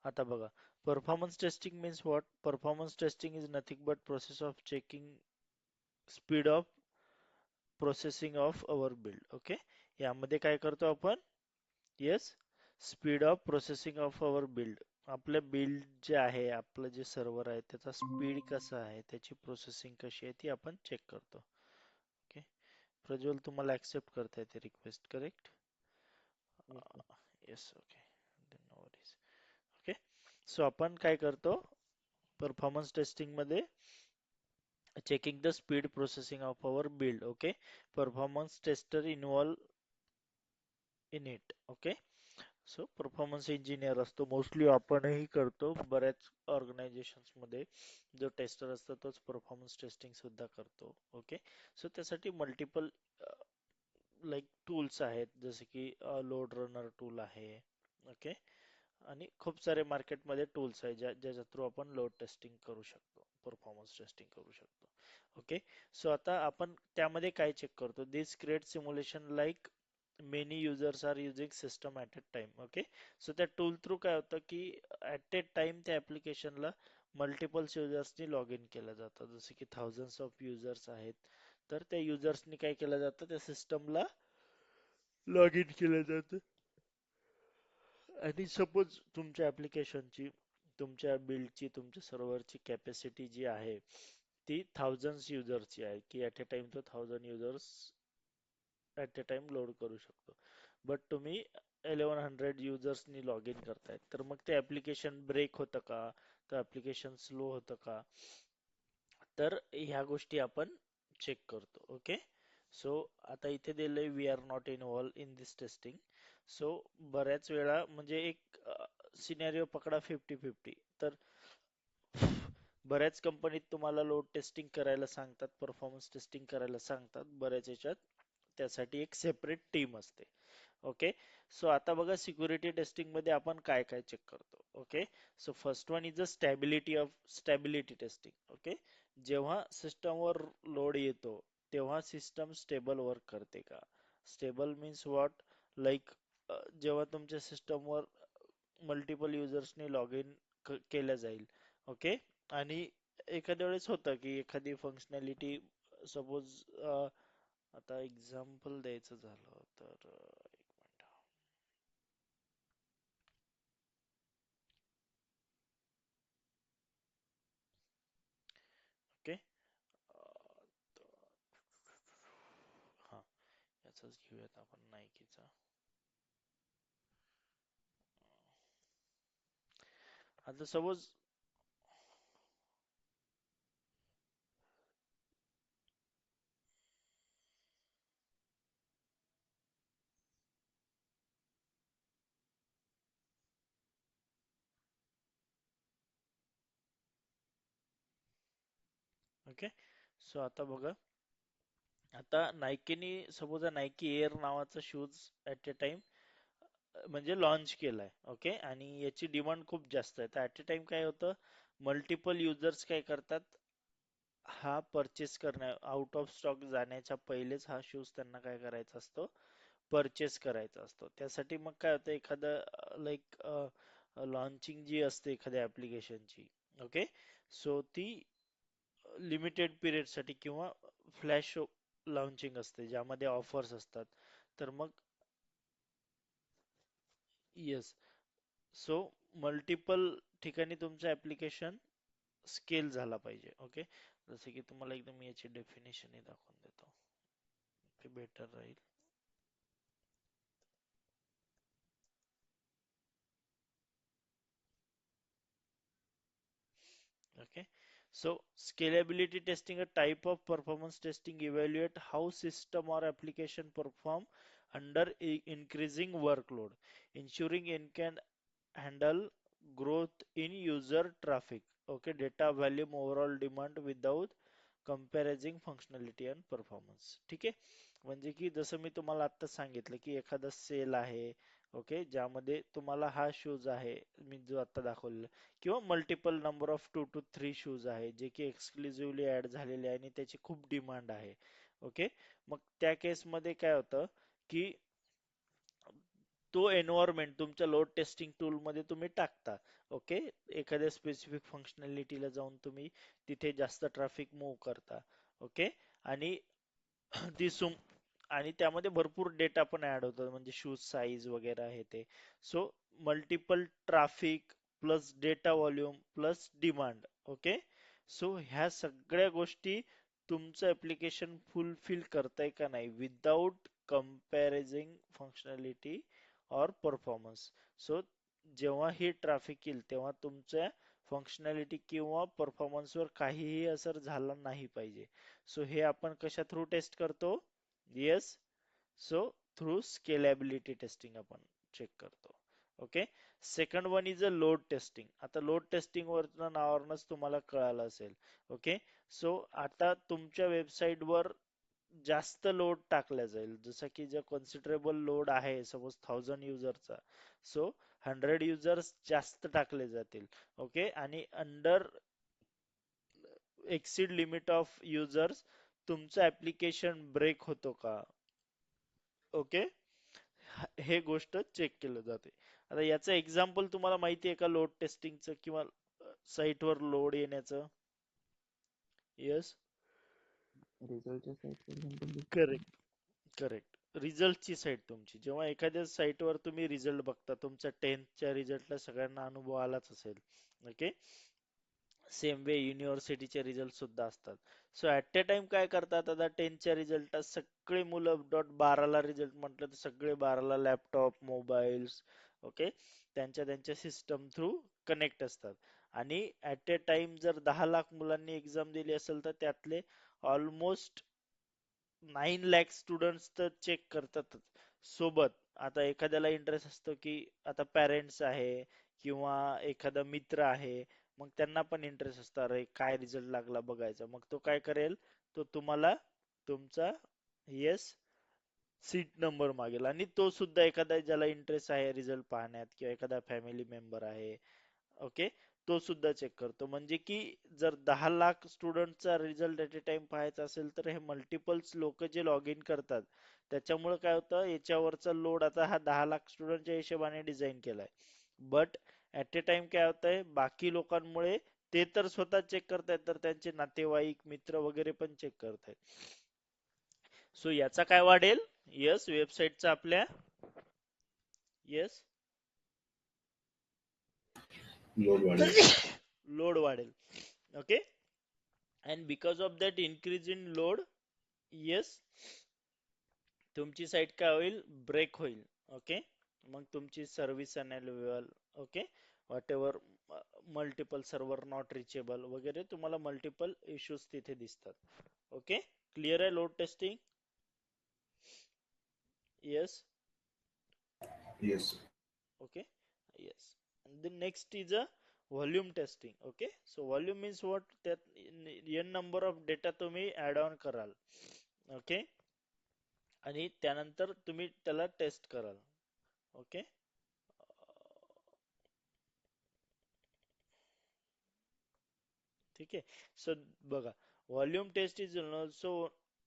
आता बघा, performance testing means what? Performance testing is nothing but process of checking speed of processing of our build. Okay, यामध्ये काय करतो आपण? Yes, speed of processing of our build. आपल्या build जे आहे, आपलं जे सर्व्हर आहे, त्याचा स्पीड कसा आहे, त्याची प्रोसेसिंग कशी आहे, ती आपण चेक करतो. ओके, प्रज्वल तुम्हाला ऍक्सेप्ट करता येते request, correct? Yes, sir. Yes, okay, no worries. Okay, so आपण काय करतो परफॉर्मन्स टेस्टिंग मध्ये? Checking the speed processing of our build. Okay, performance tester involve in it. Okay, so performance engineer असतो, mostly आपणही करतो, बऱ्याच ऑर्गनायझेशन्स मध्ये जो टेस्टर असतो तोच परफॉर्मन्स टेस्टिंग सुद्धा करतो. ओके, सो त्यासाठी मल्टिपल लाईक टूल्स आहेत, जसे की लोड रनर टूल आहे. ओके, आणि खूप सारे मार्केटमध्ये टूल्स आहेत ज्याच्या थ्रू आपण लोड टेस्टिंग करू शकतो, परफॉर्मन्स टेस्टिंग करू शकतो. ओके, सो आता आपण त्यामध्ये काय चेक करतो? This create simulation like many users are using system at a time. Okay, so त्या टूल थ्रू काय होतं की ॲट ए टाइम त्या ॲप्लिकेशनला मल्टिपल्स युजर्सनी लॉग इन केलं जातं, जसे की थाउजंड्स ऑफ युजर्स आहेत. तर त्या युजर्सनी काय केलं जातं, त्या सिस्टमला लॉग इन केलं जातं. आणि सपोज तुमच्या ॲप्लिकेशनची, तुमच्या बिल्डची, तुमच्या सर्व्हरची कॅपॅसिटी जी आहे ती थाउजंड्स युजर्सची आहे, की ॲट अ टाइम तो 1000 users at a time load करू शकतो. बट तुम्ही 1100 युजर्सनी लॉग इन करतायत, तर मग ते ॲप्लिकेशन ब्रेक होतं का? तर ॲप्लिकेशन स्लो होतं का? तर ह्या गोष्टी आपण चेक करतो. ओके, सो आता इथे दिलंय we are not involve in this testing. So बऱ्याच वेळा म्हणजे एक सिनेरिओ पकडा 50-50. तर बऱ्याच कंपनीत तुम्हाला लोड टेस्टिंग करायला सांगतात, परफॉर्मन्स टेस्टिंग करायला सांगतात बऱ्याच याच्यात, त्यासाठी एक सेपरेट टीम असते. ओके, सो आता बघा, सिक्युरिटी टेस्टिंग मध्ये आपण काय काय चेक करतो. Okay, so first one is a stability testing. Okay, जेव्हा सिस्टमवर लोड येतो तेव्हा सिस्टम स्टेबल वर्क करते का? Stable means what? लाईक जेव्हा तुमच्या सिस्टमवर मल्टिपल युजर्सनी लॉग इन केल्या जाईल. ओके, आणि एखाद्या वेळेस होतं की एखादी फंक्शनॅलिटी, सपोज आता एक्झाम्पल द्यायचं झालं तर एक मिनिट. ओके, हा, याचाच घेऊयात आपण, नाईकीचा. आता सपोज, ओके, सो आता बघा, आता नायकीनी सपोज नायकी एअर नावाचा शूज ऍट अ टाइम म्हणजे लॉन्च केलाय. ओके, आणि याची डिमांड खूप जास्त आहे, तर ऍट अ टाइम काय होतं, मल्टिपल युजर्स काय करतात, हा परचेस करण्या आउट ऑफ स्टॉक जाण्याच्या पहिलेच हा शूज त्यांना काय करायचा असतो, परचेस करायचा असतो. त्यासाठी मग काय होतं, एखादं लाईक लॉन्चिंग जी असते एखाद्या ऍप्लिकेशनची, ओके, सो ती लिमिटेड पिरियड साठी किंवा फ्लॅश लॉन्चिंग असते, ज्यामध्ये ऑफर्स असतात. तर मग येस, सो मल्टिपल ठिकाणी तुमचं ऍप्लिकेशन स्केल झाला पाहिजे. ओके, जसे की तुम्हाला एकदम याची डेफिनेशन दाखवून देतो, ते बेटर राहील. Okay, so scalability testing, a type of performance testing, evaluate how system or application perform under increasing workload, ensuring it can handle growth in user traffic. Okay, data volume, overall demand without comparing functionality and performance. ठीक आहे, म्हणजे की जसं मी तुम्हाला आता सांगितलं की एखादा सेल आहे, ओके, ज्यामध्ये तुम्हाला हा शूज आहे, मी जो आता दाखवलेला, किंवा multiple number of 2 to 3 shoes आहे जे की एक्सक्लुझिव्हली ऍड झालेले आहे आणि त्याची खूप डिमांड आहे. ओके, मग त्या केसमध्ये काय होतं की तो एन्व्हायरमेंट तुमच्या लोड टेस्टिंग टूल मध्ये तुम्ही टाकता. ओके, एखाद्या स्पेसिफिक फंक्शनॅलिटीला जाऊन तुम्ही तिथे जास्त ट्रॅफिक मूव्ह करता. ओके, आणि ती सुम आणि त्यामध्ये भरपूर डेटा पण ऍड होतो, म्हणजे शूज साईज वगैरे आहे ते. So multiple traffic plus data volume plus demand. Okay, so ह्या सगळ्या गोष्टी तुमचं ऍप्लिकेशन फुलफिल करताय का नाही विदाउट कंपॅरिझिंग फंक्शनॅलिटी और परफॉर्मन्स. सो जेव्हा ही ट्रॅफिक येईल तेव्हा तुमच्या फंक्शनॅलिटी किंवा परफॉर्मन्सवर काहीही असर झाला नाही पाहिजे. सो हे आपण कशा थ्रू टेस्ट करतो? Yes, so through scalability testing आपण चेक करतो. Okay, second one is a load testing. आता लोड टेस्टिंग वरनं नावावरूनच तुम्हाला कळालं असेल. ओके, सो आता तुमच्या वेबसाईटवर जास्त लोड टाकला जाईल, जसं की जर कन्सिडरेबल लोड आहे सपोज 1000 युजरचा, सो 100 युजर्स जास्त टाकले जातील. ओके, आणि under exceed limit of users तुमचं ऍप्लिकेशन ब्रेक होतो का? ओके, हे गोष्ट चेक केलं जाते. आता याचं एक्झाम्पल तुम्हाला माहिती आहे का लोड टेस्टिंगचं किंवा साईटवर लोड येण्याचं? येस, रिझल्टच्या साईटचं एक्झाम्पल देऊ शकता? Correct, correct. रिझल्टची साईट तुमची, जेव्हा एखाद्या साईटवर तुम्ही रिझल्ट बघता, तुमच्या 10th रिझल्टला सगळ्यांना अनुभव आलाच असेल. ओके, सेम वे युनिव्हर्सिटीचे रिझल्ट सुद्धा असतात. सो ऍट अ टाइम काय करतात, आता 10th रिझल्ट सगळे मुलं डॉट 12ला रिझल्ट म्हटलं तर सगळे 12ला लॅपटॉप मोबाईल्स, ओके, त्यांच्या त्यांच्या सिस्टम थ्रू कनेक्ट असतात. आणि ऍट अ टाइम जर 10 लाख मुलांनी एक्झाम दिली असेल तर त्यातले ऑलमोस्ट 9 लाख स्टुडंट्स तर चेक करतातच. सोबत आता एखाद्याला इंटरेस्ट असतो की आता पॅरेंट्स आहे किंवा एखादा मित्र आहे, मग त्यांना पण इंटरेस्ट असतो अरे काय रिझल्ट लागला बघायचा, मग तो काय करेल, तो तुम्हाला तुमचा येस सीट नंबर मागेल, आणि तो सुद्धा एखादा ज्याला इंटरेस्ट आहे रिझल्ट पाहण्यात किंवा एखादा फॅमिली मेंबर आहे. ओके, तो सुद्धा चेक करतो. म्हणजे की जर 10 लाख स्टुडंटचा रिझल्ट ऍट अ टाइम पाहायचा असेल तर हे मल्टिपल्स लोक जे लॉग इन करतात, त्याच्यामुळे काय होतं, याच्यावरचा लोड आता हा 10 लाख स्टुडंटच्या हिशोबाने डिझाईन केलाय. बट ऍट अ टाइम काय होतंय, बाकी लोकांमुळे ते तर स्वतः चेक करतायत, तर त्यांचे नातेवाईक मित्र वगैरे पण चेक करतायत. सो याचा काय वाढेल? येस, वेबसाईटचा आपल्या येस लोड वाढेल. लोड वाढेल. Okay, and because of that increase in load, yes, तुमची साईट काय होईल, ब्रेक होईल. ओके, मग तुमची service unavailable. Okay, what ever, multiple server not reachable वगैरे तुम्हाला मल्टिपल इश्यूज तिथे दिसतात. ओके, क्लिअर आहे load testing? Yes. Yes. Okay, yes. And the next is a volume testing. Okay, so volume means what, that n number of data तुम्ही add on कराल. Okay, आणि त्यानंतर तुम्ही त्याला टेस्ट कराल. ओके, ठीक आहे. सो बघा, volume test is also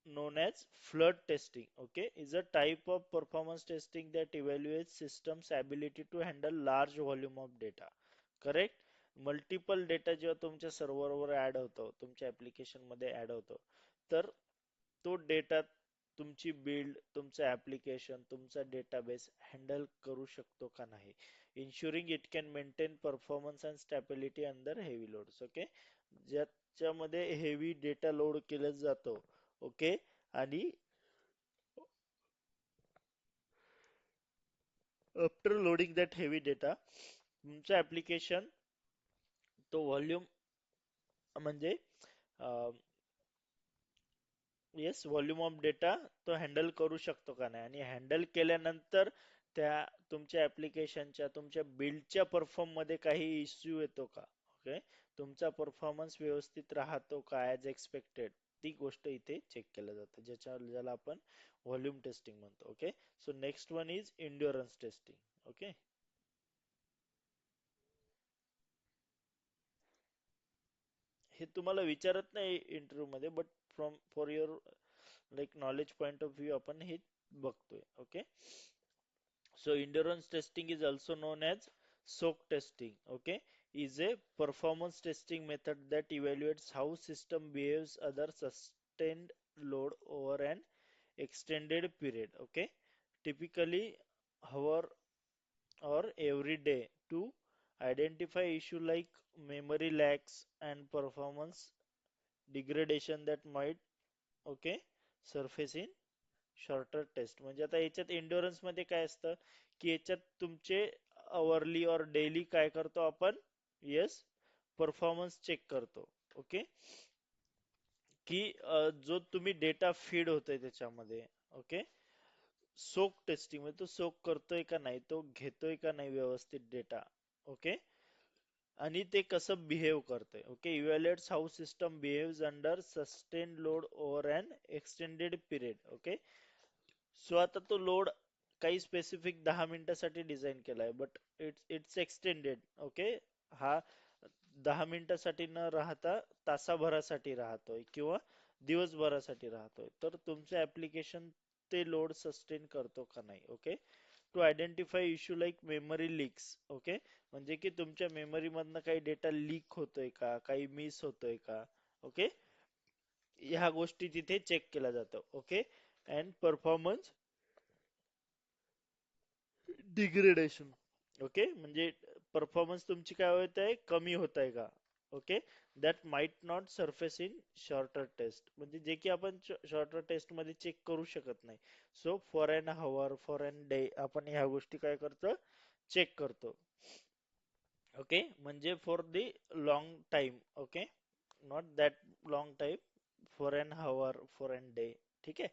known as flood testing. Okay, is a type of performance testing that evaluates systems ability to handle large volume of data. Correct, multiple data जेव्हा तुमच्या सर्व्हरवर add होतो, तुमच्या application मध्ये add होतो, तर तो data तुमची build, तुमचं ऍप्लिकेशन, तुमचा डेटाबेस हँडल करू शकतो का नाही, ensuring it can maintain performance and stability under heavy loads. Okay, ज्याच्यामध्ये हेवी डेटा लोड केला जातो. ओके, आणि after loading that heavy data तुमचं ऍप्लिकेशन तो व्हॉल्यूम म्हणजे येस व्हॉल्यूम ऑफ डेटा तो हँडल करू शकतो का नाही, आणि हँडल केल्यानंतर त्या तुमच्या ऍप्लिकेशनच्या तुमच्या बिल्डच्या परफॉर्म मध्ये काही इश्यू येतो का? ओके, तुमचा परफॉर्मन्स व्यवस्थित राहतो का ऍज एक्सपेक्टेड, ती गोष्ट इथे चेक केलं जातं, ज्याला आपण व्हॉल्यूम टेस्टिंग म्हणतो. Okay, so next one is endurance testing. Okay, हे तुम्हाला विचारत नाही इंटरव्ह्यू मध्ये, but from for your like knowledge point of view आपण हे बघतोय. Okay, So endurance testing is also known as soak testing, okay, is a performance testing method that evaluates how system behaves under sustained load over an extended period, okay, typically hour or every day to identify issue like memory lags and performance degradation that might, okay, surface in shorter test. म्हणजे आता याच्यात endurance मध्ये काय असतं की याच्यात तुमचे hourly और डेली काय करतो आपण, येस, परफॉर्मन्स चेक करतो, ओके, की जो तुम्ही डेटा फीड होतोय त्याच्यामध्ये, ओके, सोक टेस्टिंग म्हणजे तो सोक करतोय का नाही, तो घेतोय का नाही व्यवस्थित डेटा, ओके, आणि ते कसं बिहेव करतंय, okay, evaluates how system behaves under sustain load over an extended period, okay. So आता तो लोड काही स्पेसिफिक 10 मिनिटासाठी डिझाईन केलाय, बट इट्स एक्सटेंडेड, ओके, हा 10 मिनिटासाठी न राहता तासाभरासाठी राहतोय किंवा दिवसभरासाठी राहतोय, तर तुमचं ऍप्लिकेशन ते लोड सस्टेन करतो का नाही, okay. To identify issue like memory leaks, okay, म्हणजे की तुमच्या मेमरी मधनं काही डेटा लीक होतोय का, काही मिस होतोय का, ओके, ह्या गोष्टी तिथे चेक केल्या जातं, okay. And performance degradation, okay, म्हणजे परफॉर्मन्स तुमची काय होत आहे, कमी होत आहे का, okay, that might not surface in shorter test, म्हणजे जे की आपण शॉर्टर टेस्ट मध्ये चेक करू शकत नाही. So for an hour, for an day आपण ह्या गोष्टी काय करतो, चेक करतो, ओके, म्हणजे for the long time, okay, not that long time, for an hour, for an day, ठीक आहे.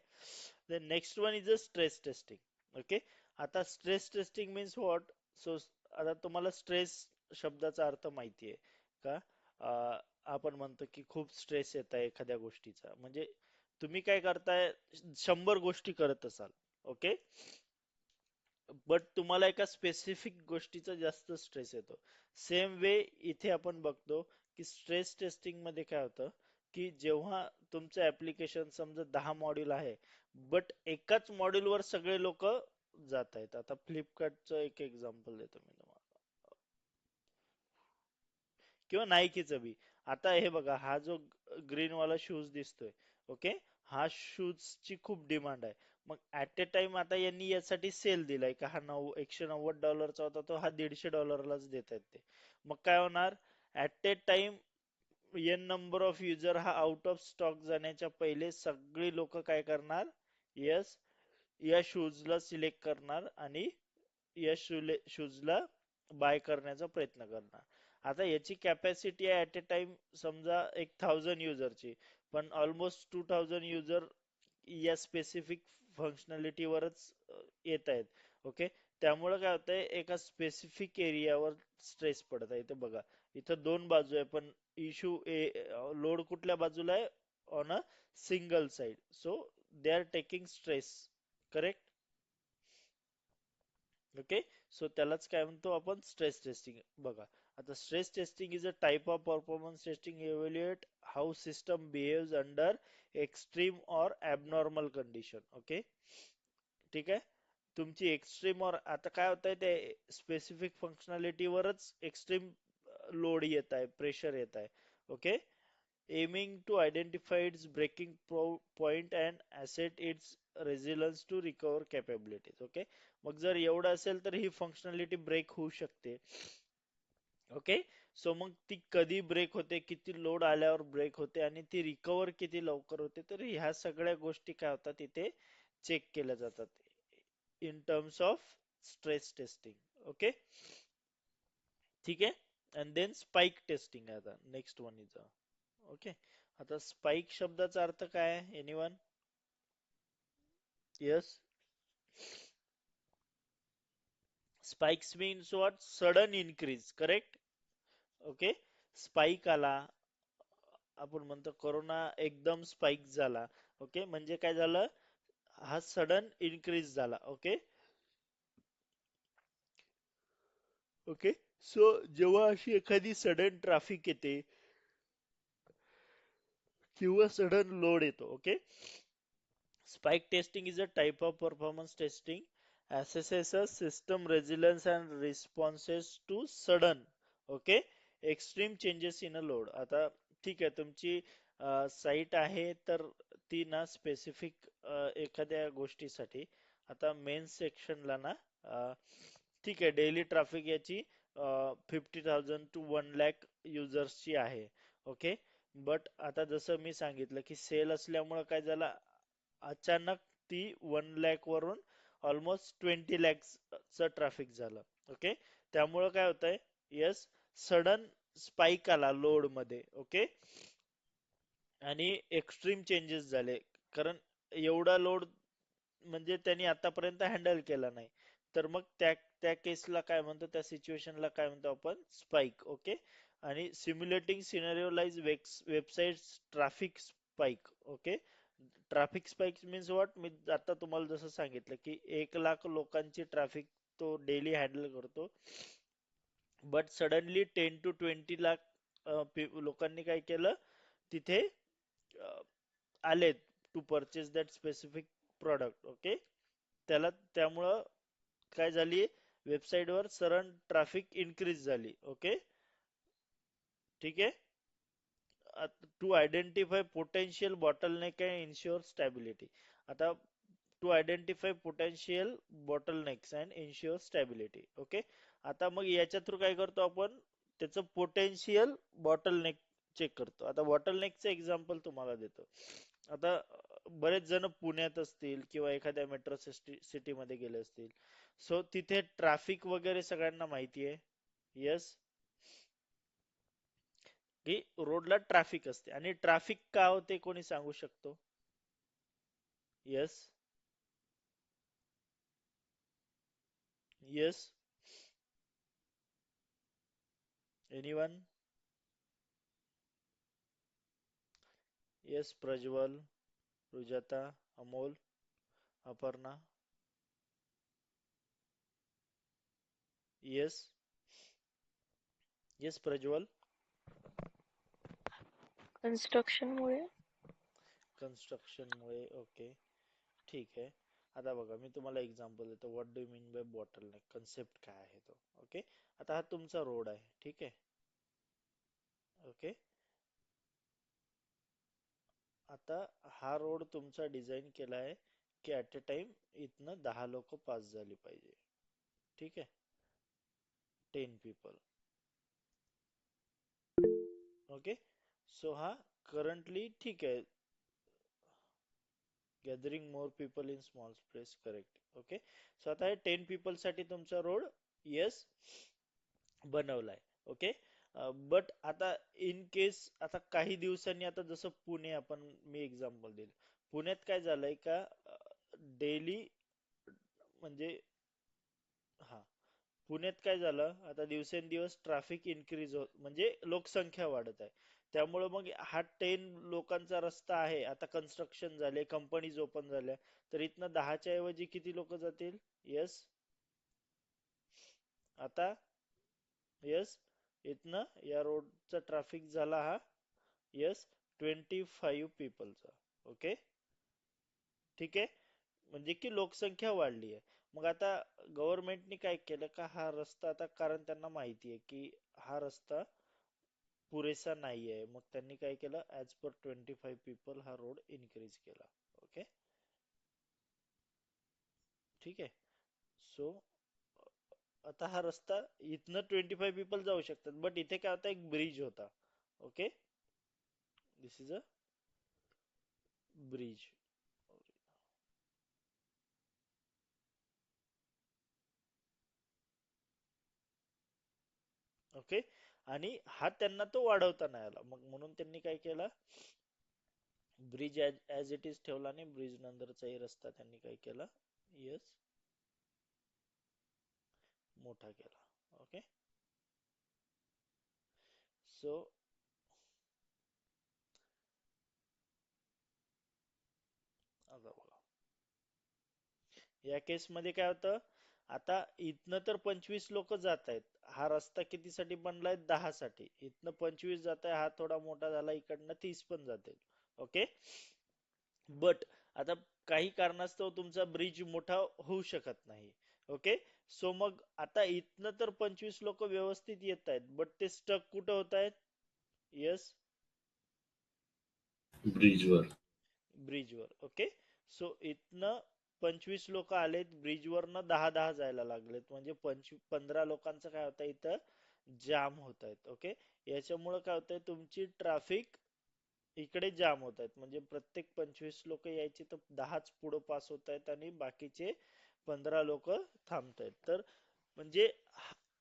The next one is a stress testing. Okay. आता stress testing means what, so आता तुम्हाला स्ट्रेस शब्दाचा अर्थ माहिती आहे का. आपण म्हणतो की खूप स्ट्रेस येत आहे एखाद्या गोष्टीचा, म्हणजे तुम्ही काय करताय, 100 गोष्टी करत असाल, ओके, बट तुम्हाला एका स्पेसिफिक गोष्टीचा जास्त स्ट्रेस येतो. सेम वे इथे आपण बघतो की स्ट्रेस टेस्टिंग मध्ये काय होतं की जेव्हा तुमचं ऍप्लिकेशन समजा 10 मॉड्यूल आहे, बट एकाच मॉड्यूल वर सगळे लोक जात आहेत. आता फ्लिपकार्टचं एक एक्झाम्पल देतो मी तुम्हाला, किंवा नाईकीचं बी. आता हे बघा, हा जो ग्रीन वाला शूज दिसतोय, ओके, हा शूज ची खूप डिमांड आहे. मग ऍट ए टाइम आता यांनी यासाठी सेल दिलाय का हा $190 होता, तो हा $150लाच देत आहेत ते. मग काय होणार, at a time N number of user हा आउट ऑफ स्टॉक जाण्याच्या पहिले सगळी लोक काय करणार, यस, या शूजला सिलेक्ट करणार आणि या शूजला बाय करण्याचा प्रयत्न करणार. आता याची कॅपॅसिटी आहे ऍट ए टाइम समजा 1000 युजरची, पण ऑलमोस्ट 2000 युजर या स्पेसिफिक फंक्शनॅलिटी वरच येत आहेत, ओके. त्यामुळे काय होतंय, एका स्पेसिफिक एरियावर स्ट्रेस पडत आहे. इथं बघा, इथं दोन बाजू आहे, पण इश्यू लोड कुठल्या बाजूला आहे, on a single side, so they are taking stress, correct, okay. So त्यालाच काय म्हणतो आपण, स्ट्रेस टेस्टिंग. बघा, आता stress testing is a type of performance testing evaluate how system behaves under extreme और ॲबनॉर्मल कंडिशन, ओके, ठीक आहे. तुमची एक्स्ट्रीम और आता काय होत आहे, ते स्पेसिफिक फंक्शनॅलिटी वरच एक्स्ट्रीम लोड येत आहे, प्रेशर येत आहे, okay, aiming to identify its breaking point and asset its resilience to recover capabilities, okay. मग जर एवढं असेल तर ही फंक्शनॅलिटी ब्रेक होऊ शकते, ओके. सो मग ती कधी ब्रेक होते, किती लोड आल्यावर ब्रेक होते आणि ती रिकवर किती लवकर होते, तर ह्या सगळ्या गोष्टी काय होतात इथे चेक केल्या जातात in terms of stress testing, okay, ठीक आहे. अँड देन स्पाइक टेस्टिंग आहे आता नेक्स्ट वन इज, ओके. आता स्पाइक शब्दाचा अर्थ काय आहे, anyone, yes, spikes means what, sudden increase, correct, okay. Spike आला, आपण म्हणतो कोरोना एकदम स्पाइक झाला, ओके, म्हणजे काय झालं, हा सडन इन्क्रीज झाला, ओके, ओके. सो जेव्हा अशी एखादी सडन ट्रॅफिक येते किंवा सडन लोड येतो, okay, spike testing is a type of performance testing assesses system resilience and responses to sudden okay extreme changes in a load. आता ठीक आहे तुमची साईट आहे तर ती ना स्पेसिफिक एखाद्या गोष्टीसाठी आता मेन सेक्शनला ना ठीक आहे डेली ट्रॅफिक याची 50,000 to 1 lakh युजर्सची आहे ओके बट आता जसं मी सांगितलं की सेल असल्यामुळं काय झालं अचानक ती 1 lakh वरून ऑलमोस्ट 20 lakhs च ट्रॅफिक झालं ओके त्यामुळं काय होतंय येस सडन स्पाइक आला लोड मध्ये ओके आणि एक्स्ट्रीम चेंजेस झाले कारण एवढा लोड म्हणजे त्यांनी आतापर्यंत हँडल केला नाही तर मग त्या त्या केसला काय म्हणतो त्या सिच्युएशनला काय म्हणतो आपण स्पाइक ओके आणि simulating scenario like website traffic spike okay traffic spike means what मी आता तुम्हाला जसं सांगितलं की 1 लाख लोकांची ट्रॅफिक तो डेली हँडल करतो बट सडनली 10 to 20 लाख लोकांनी काय केलं तिथे आले to purchase that specific product okay त्याला त्यामुळं काय झाली वेबसाईटवर सडन ट्रॅफिक इन्क्रीज झाली ओके ठीक आहे to identify potential bottleneck and ensure stability आता to identify potential bottlenecks and ensure stability okay आता मग याच्या थ्रू काय करतो आपण त्याचं पोटेन्शियल बॉटलनेक चेक करतो आता बॉटलनेकचं एक्झाम्पल तुम्हाला देतो आता बरेच जण पुण्यात असतील किंवा एखाद्या मेट्रो सिटी मध्ये गेले असतील सो तिथे ट्रॅफिक वगैरे सगळ्यांना माहिती आहे येस की रोडला ट्रॅफिक असते आणि ट्रॅफिक का होते कोणी सांगू शकतो yes yes anyone yes Prajwal Rujata Amol Aparna yes yes Prajwal construction मुळे कन्स्ट्रक्शन मुळे ओके ठीक आहे आता बघा मी तुम्हाला एक्झाम्पल देतो what do mean by bottleneck concept काय आहे तो ओके आता हा तुमचा रोड आहे ठीक आहे ओके आता हा रोड तुमचा डिझाईन केला आहे की ऍट अ टाइम इथनं 10 लोक पास झाली पाहिजे ठीक आहे 10 people ओके सो हा करंटली ठीक आहे gathering more people in small space correct okay so आता हे 10 people साठी तुमचा रोड येस बनवलाय ओके बट आता इन केस आता काही दिवसांनी आता जसं पुणे आपण मी एक्झाम्पल देईल पुण्यात काय झालंय का डेली म्हणजे हा पुण्यात काय झालं आता दिवसेंदिवस ट्रॅफिक इन्क्रीज होत म्हणजे लोकसंख्या वाढत आहे त्यामुळे मग हा 10 लोकांचा रस्ता आहे आता कन्स्ट्रक्शन झाले कंपनीज ओपन झाल्या तर इथनं 10च्या ऐवजी किती लोक जातील येस आता येस इथनं या रोडचा ट्रॅफिक झाला हा येस 25 पीपलचा ओके ठीक आहे म्हणजे की लोकसंख्या वाढली आहे मग आता गव्हर्नमेंटने काय केलं का हा रस्ता आता कारण त्यांना माहिती आहे की हा रस्ता पुरेसा नाही आहे मग त्यांनी काय केलं ऍज पर 25 पीपल हा रोड इन्क्रीज केला ओके ठीक आहे सो आता हा रस्ता इथनं 25 पीपल जाऊ शकतात बट इथे काय होता एक ब्रिज होता okay this is a bridge okay आणि हा त्यांना तो वाढवता नाही आला मग म्हणून त्यांनी काय केलं ब्रिज ऍज इट इज ठेवला आणि ब्रिज नंतरचाही रस्ता त्यांनी काय केला येस मोठा केला ओके सो आता बघा या केस मध्ये काय होतं आता इथनं तर 25 लोक जात आहेत हा रस्ता कितीसाठी बनलाय 10 साठी इथनं 25 जात आहे हा थोडा मोठा झाला इकडनं 30 पण जातील ओके बट आता काही कारणास्तव तुमचा ब्रिज मोठा होऊ शकत नाही. ओके, सो मग आता इथनं तर 25 लोक व्यवस्थित येत आहेत, बट ते स्टक कुठं होत आहेत? येस, ब्रिजवर. ब्रिजवर. ओके, सो इथनं 25 लोक आलेत, ब्रिजवरनं 10 जायला लागलेत, म्हणजे 15 लोकांचं काय होतं इथं जाम होत आहेत. ओके, याच्यामुळे काय होतंय तुमची ट्रॅफिक इकडे जाम होत आहेत, म्हणजे प्रत्येक 25 लोक यायचे तर 10च पुढे पास होत आहेत आणि बाकीचे 15 लोक थांबतायत. तर म्हणजे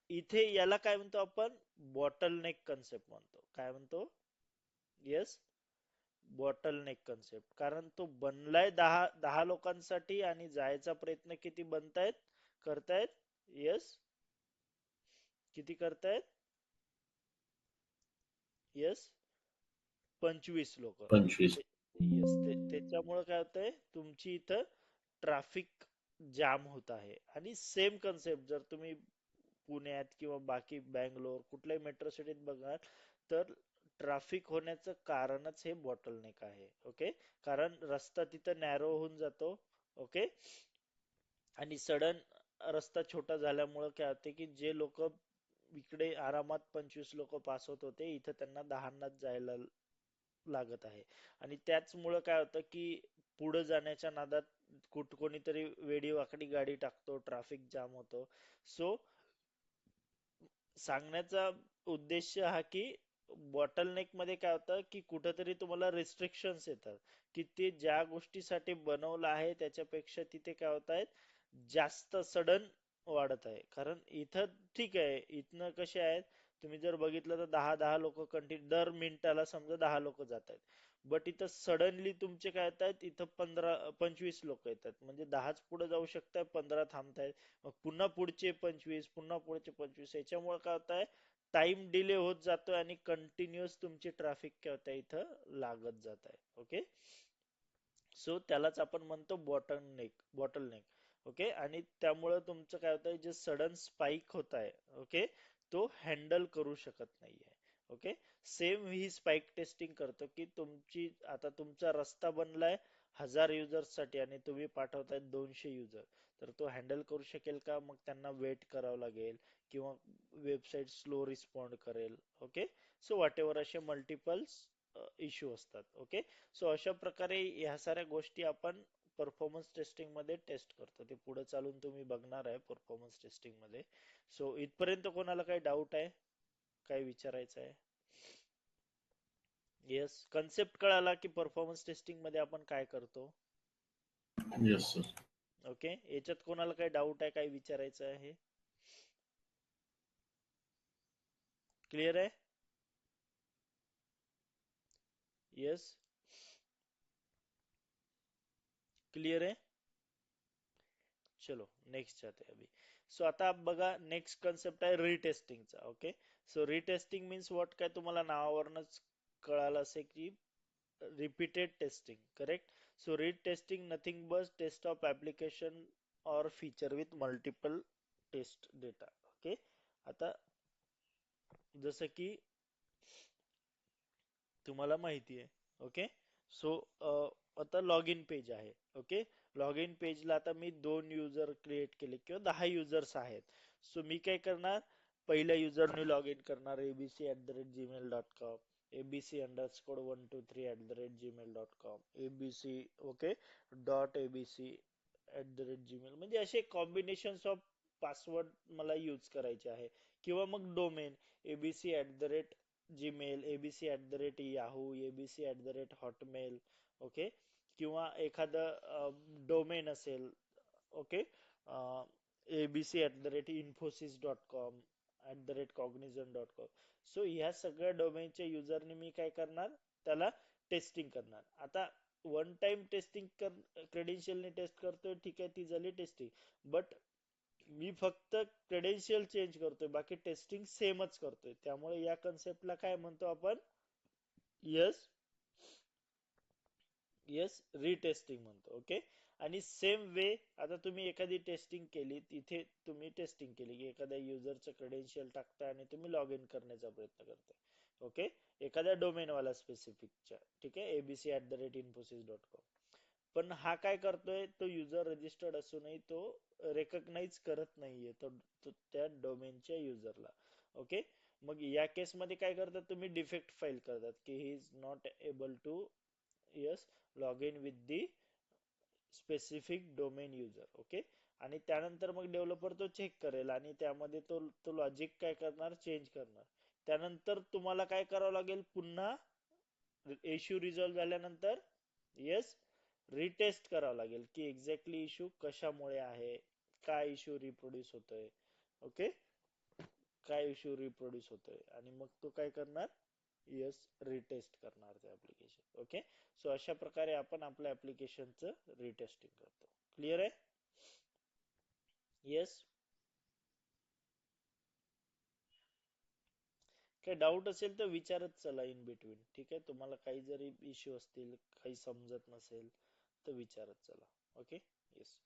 इथे याला काय म्हणतो आपण? बॉटल नेक कन्सेप्ट म्हणतो. काय म्हणतो? Yes, bottle neck concept. कारण तो बनलाय दहा दहा लोकांसाठी आणि जायचा प्रयत्न किती करतायत? येस, किती करतायत? येस, 25 लोक. 25. येस, त्याच्यामुळे काय होतंय तुमची इथं ट्रॅफिक जाम होत आहे. आणि सेम कन्सेप्ट जर तुम्ही पुण्यात किंवा बाकी बँगलोर कुठल्याही मेट्रो सिटीत बघाल तर ट्रॅफिक होण्याचं कारणच हे बॉटलनेक आहे. ओके, कारण रस्ता तिथं नॅरो होऊन जातो. ओके, आणि सडन रस्ता छोटा झाल्यामुळे काय होते की जे लोक इकडे आरामात 25 लोक पास होत होते, इथं त्यांना 10नाच जायला लागत आहे. आणि त्याचमुळं काय होतं की पुढे जाण्याच्या नादात कोणीतरी वेडी वाकडी गाडी टाकतो, ट्रॅफिक जाम होतो. सो सांगण्याचा उद्देश हा की बॉटलनेक मध्ये काय होतं की कुठेतरी तुम्हाला रिस्ट्रिक्शन्स येतात, की ते ज्या गोष्टीसाठी बनवलं आहे त्याच्यापेक्षा तिथे काय होत आहेत जास्त सडन वाढत आहे. कारण इथं ठीक आहे, इथनं कसे आहेत तुम्ही जर बघितलं तर 10 लोक कंटिन्यू दर मिनिटाला समजा 10 लोक जात आहेत, बट इथं सडनली तुमचे काय येत आहेत, इथं 25 लोक येतात, म्हणजे 10च पुढे जाऊ शकताय, 15 थांबतायत, मग पुन्हा पुढचे 25, पुन्हा पुढचे 25. याच्यामुळे काय होत आहे टाइम डिले होत जातोय आणि कंटिन्युअस तुमची ट्रॅफिक काय होत आहे इथं लागत जात आहे. ओके, सो त्यालाच आपण म्हणतो बॉटल नेक. ओके, आणि त्यामुळे तुमचं काय होतंय जे सडन स्पाइक होत आहे, ओके, तो हँडल करू शकत नाहीये. ओके, सेम ही स्पाइक टेस्टिंग करतो की आता तुमचा रस्ता बनलाय 1000 युजर्स साठी आणि तुम्ही पाठवताय 200 युजर, तर तो हँडल करू शकेल का? मग त्यांना वेट करावं लागेल किंवा वेबसाईट स्लो रिस्पॉन्ड करेल. ओके, सो व्हॉट एव्हर असे मल्टिपल्स इश्यू असतात. ओके, सो अशा प्रकारे ह्या साऱ्या गोष्टी आपण परफॉर्मन्स टेस्टिंग मध्ये टेस्ट करतो. ते पुढे चालून तुम्ही बघणार आहे परफॉर्मन्स टेस्टिंग मध्ये. सो इथपर्यंत कोणाला काही डाऊट आहे, काय विचारायचं आहे? येस, कन्सेप्ट कळाला की परफॉर्मन्स टेस्टिंग मध्ये आपण काय करतो? Yes sir. ओके, याच्यात कोणाला काही डाऊट आहे, काय विचारायचं आहे? क्लिअर आहे? येस, क्लिअर आहे. चलो नेक्स्ट जाते अभी. सो आता बघा नेक्स्ट कन्सेप्ट आहे रिटेस्टिंगचा. Okay, so retesting means what, काय तुम्हाला नावावरूनच कळालं असेल की repeated testing. Correct. So retesting nothing but test of application or feature with multiple test data. Okay, आता जसं की तुम्हाला माहिती आहे. ओके, सो आता लॉग इन पेज आहे. ओके, लॉग इन पेजला आता मी 2 युजर क्रिएट केले किंवा 10 युजर्स आहेत. सो मी काय करणार, पहिल्या युजरने लॉग इन करणार abc@gmail.com, abc_123@gmail.com, abc. Okay, .abc@gmail, म्हणजे असे कॉम्बिनेशन ऑफ पासवर्ड मला यूज करायचे आहे. किंवा मग domain abc@gmail, abc@yahoo, abc@hotmail. Okay, किंवा एखादं डोमेन असेल. Okay, abc@infosys.com, @cognizant.com. सो ह्या सगळ्या डोमेनच्या युजरने मी काय करणार, त्याला टेस्टिंग करणार. आता वन टाइम टेस्टिंग क्रेडेन्शियलने टेस्ट करतोय, ठीक आहे, ती झाली टेस्टिंग. बट मी फक्त क्रेडेन्शियल चेंज करतोय, बाकी टेस्टिंग सेमच करतोय. त्यामुळे या कन्सेप्टला काय म्हणतो आपण? येस, येस, रिटेस्टिंग म्हणतो. ओके, आणि सेम वे आता तुम्ही एखादी टेस्टिंग केली, तिथे तुम्ही टेस्टिंग केली की एखाद्या युजरचं क्रेडेन्शियल टाकताय आणि तुम्ही लॉग इन करण्याचा प्रयत्न करताय. ओके, एखाद्या डोमेन वाला स्पेसिफिकच्या, ठीक आहे, abc@infosys.com. पण हा काय करतोय, तो युजर रजिस्टर्ड असूनही तो रेकग्नाइज करत नाहीये त्या डोमेनच्या युजरला. ओके, मग या केस मध्ये काय करतात तुम्ही, डिफेक्ट फाईल करतात की he is not able to yes log in with the specific domain user. Okay, आणि त्यानंतर मग डेव्हलपर तो चेक करेल आणि त्यामध्ये तो तो लॉजिक काय करणार, चेंज करणार. त्यानंतर तुम्हाला काय करावं लागेल, पुन्हा इश्यू रिझॉल्व्ह झाल्यानंतर येस रिटेस्ट करावं लागेल की एक्झॅक्टली इश्यू कशामुळे आहे, काय इश्यू रिप्रोड्यूस होतोय. ओके, काय इश्यू रिप्रोड्यूस होतोय, आणि मग तो काय करणार, येस रिटेस्ट करणार ते ऍप्लिकेशन. ओके, सो अशा प्रकारे आपण आपल्या ऍप्लिकेशनचं रिटेस्टिंग करतो. क्लिअर आहे? येस, काही डाऊट असेल तर विचारत चला इन बिटवीन. ठीक आहे, तुम्हाला काही जरी इश्यू असतील, काही समजत नसेल तर विचारत चला. Okay, yes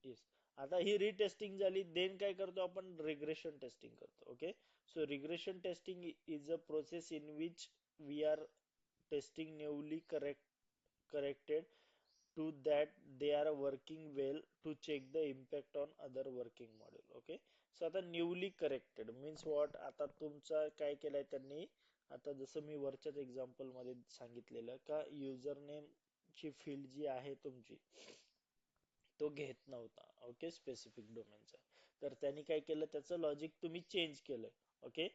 yes. आता ही रिटेस्टिंग झाली, देन काय करतो आपण, रिग्रेशन टेस्टिंग करतो. Okay, so regression testing is a process in which we are testing newly corrected to that they are working well to check the impact on other working model. Okay, so आता newly corrected means what, आता तुमचा काय केलंय त्यांनी, आता जसं मी वरच्याच example मध्ये सांगितलेलं का युजर नेम ची फील्ड जी आहे तुमची, तो घेत नव्हता. ओके, स्पेसिफिक डोमेनचा, तर त्यांनी काय केलं, त्याचं लॉजिक तुम्ही चेंज केलं. ओके,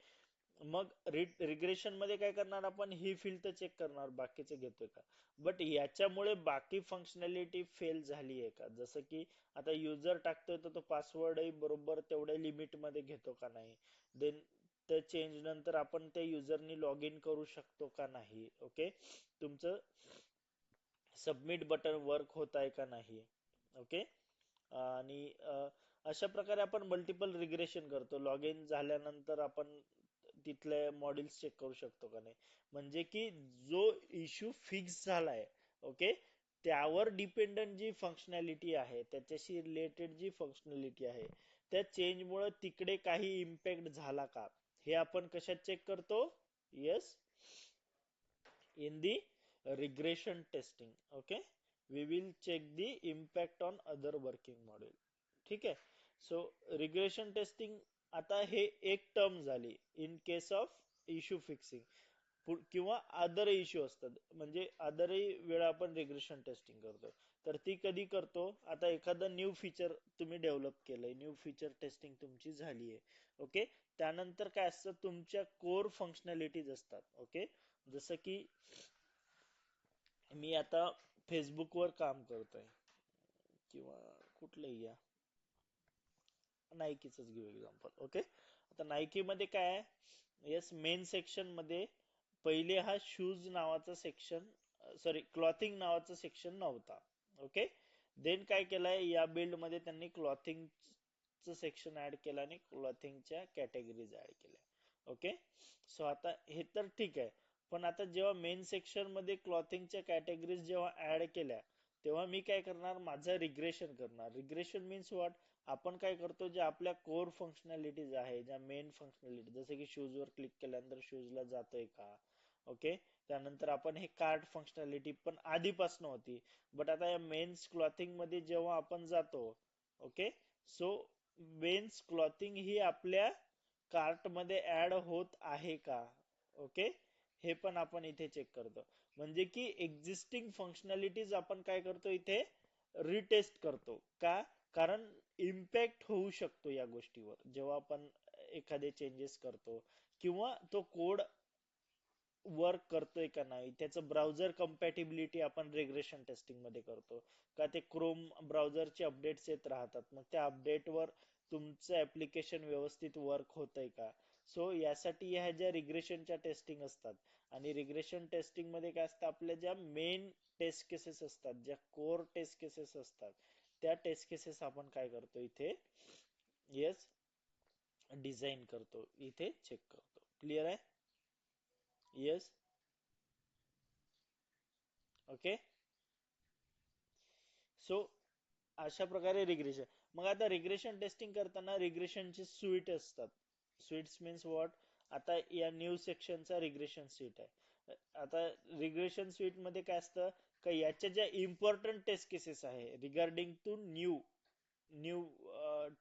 मग रिग्रेशन मध्ये काय करणार आपण, ही फील्ड तर चेक करणार बाकीचे घेतोय का, बट याच्यामुळे बाकी फंक्शनॅलिटी फेल झाली आहे का, जसं की आता युजर टाकतोय तर तो पासवर्डही बरोबर तेवढ्या लिमिट मध्ये घेतो का नाही, देन त्या चेंज नंतर आपण त्या युजरनी लॉग इन करू शकतो का नाही. ओके, तुमचं सबमिट बटन वर्क होत आहे का नाही. ओके, आणि अशा प्रकारे आपण मल्टिपल रिग्रेशन करतो. लॉग इन झाल्यानंतर आपण तिथले मॉड्यूल्स चेक करू शकतो का नाही, म्हणजे की जो इश्यू फिक्स झालाय, ओके, त्यावर डिपेंडंट जी फंक्शनॅलिटी आहे, त्याच्याशी रिलेटेड जी फंक्शनॅलिटी आहे, त्या चेंज मुळे तिकडे काही इम्पॅक्ट झाला का, हे आपण कशात चेक करतो, yes in the regression testing. Okay, we will check the impact on other working model. ठीक आहे, सो रिग्रेशन टेस्टिंग, आता हे एक टर्म झाली in case of issue fixing, किंवा अदर इश्यू असतात, म्हणजे अदरही वेळा आपण रिग्रेशन टेस्टिंग करतो. तर ती कधी करतो, आता एखादं न्यू फीचर तुम्ही डेव्हलप केलंय, न्यू फीचर टेस्टिंग तुमची झाली आहे. ओके, त्यानंतर काय असतं, तुमच्या कोर फंक्शनॅलिटीज असतात. ओके, जसं की मी आता फेसबुक वर काम करतोय, किंवा कुठलंही या नाईकीच घेऊ एक्झाम्पल. ओके, आता नाईकी मध्ये काय आहे, येस मेन सेक्शन मध्ये पहिले हा शूज नावाचा सेक्शन, सॉरी क्लॉथिंग नावाचा सेक्शन नव्हता. ओके, देन काय केलंय, या बिल्ड मध्ये त्यांनी क्लॉथिंग सेक्शन ऍड केलं आणि क्लॉथिंगच्या कॅटेगरीज ऍड केल्या. ओके, सो आता हे तर ठीक आहे, पण आता जेव्हा मेन सेक्शन मध्ये क्लॉथिंगच्या कॅटेगरीज जेव्हा ऍड केल्या, तेव्हा मी काय करणार, माझं रिग्रेशन करणार. रिग्रेशन मीन्स व्हॉट, आपण काय करतो, जे आपल्या कोर फंक्शनॅलिटीज आहे, ज्या मेन फंक्शनॅलिटी, जसे की शूज वर क्लिक केल्यानंतर शूजला जातोय का. ओके, त्यानंतर आपण हे कार्ट फंक्शनॅलिटी पण आधीपासून होती, बट आता या मेन्स क्लॉथिंग मध्ये जेव्हा आपण जातो, ओके, सो मेन्स क्लॉथिंग ही आपल्या कार्ट मध्ये ऍड होत आहे का. ओके, हे पण आपण इथे चेक करतो, म्हणजे की एक्झिस्टिंग फंक्शनॅलिटीज आपण काय करतो, इथे रिटेस्ट करतो का, कारण इम्पॅक्ट होऊ शकतो या गोष्टीवर जेव्हा आपण एखादे चेंजेस करतो, किंवा तो कोड वर्क करतोय का नाही, त्याचं ब्राउझर कम्पॅटिबिलिटी आपण रिग्रेशन टेस्टिंग मध्ये करतो का, ते क्रोम ब्राउझरचे अपडेट्स येत राहतात, मग त्या अपडेटवर तुमचं ऍप्लिकेशन व्यवस्थित वर्क होतंय का. सो यासाठी ह्या ज्या रिग्रेशनच्या टेस्टिंग असतात, आणि रिग्रेशन टेस्टिंग मध्ये काय असतं, आपल्या ज्या मेन टेस्ट केसेस असतात, ज्या कोर टेस्ट केसेस असतात, त्या टेस्ट केसेस आपण काय करतो, इथे येस डिझाइन करतो, इथे चेक करतो. क्लिअर आहे? येस, ओके, सो अशा प्रकारे रिग्रेशन. मग आता रिग्रेशन टेस्टिंग करताना रिग्रेशनची स्वीट असतात. स्वीट्स मीन्स व्हॉट, आता या न्यू सेक्शनचा रिग्रेशन सीट आहे, आता रिग्रेशन स्वीट मध्ये काय असतं का याच्या ज्या इम्पॉर्टंट टेस्ट केसेस आहे regarding to new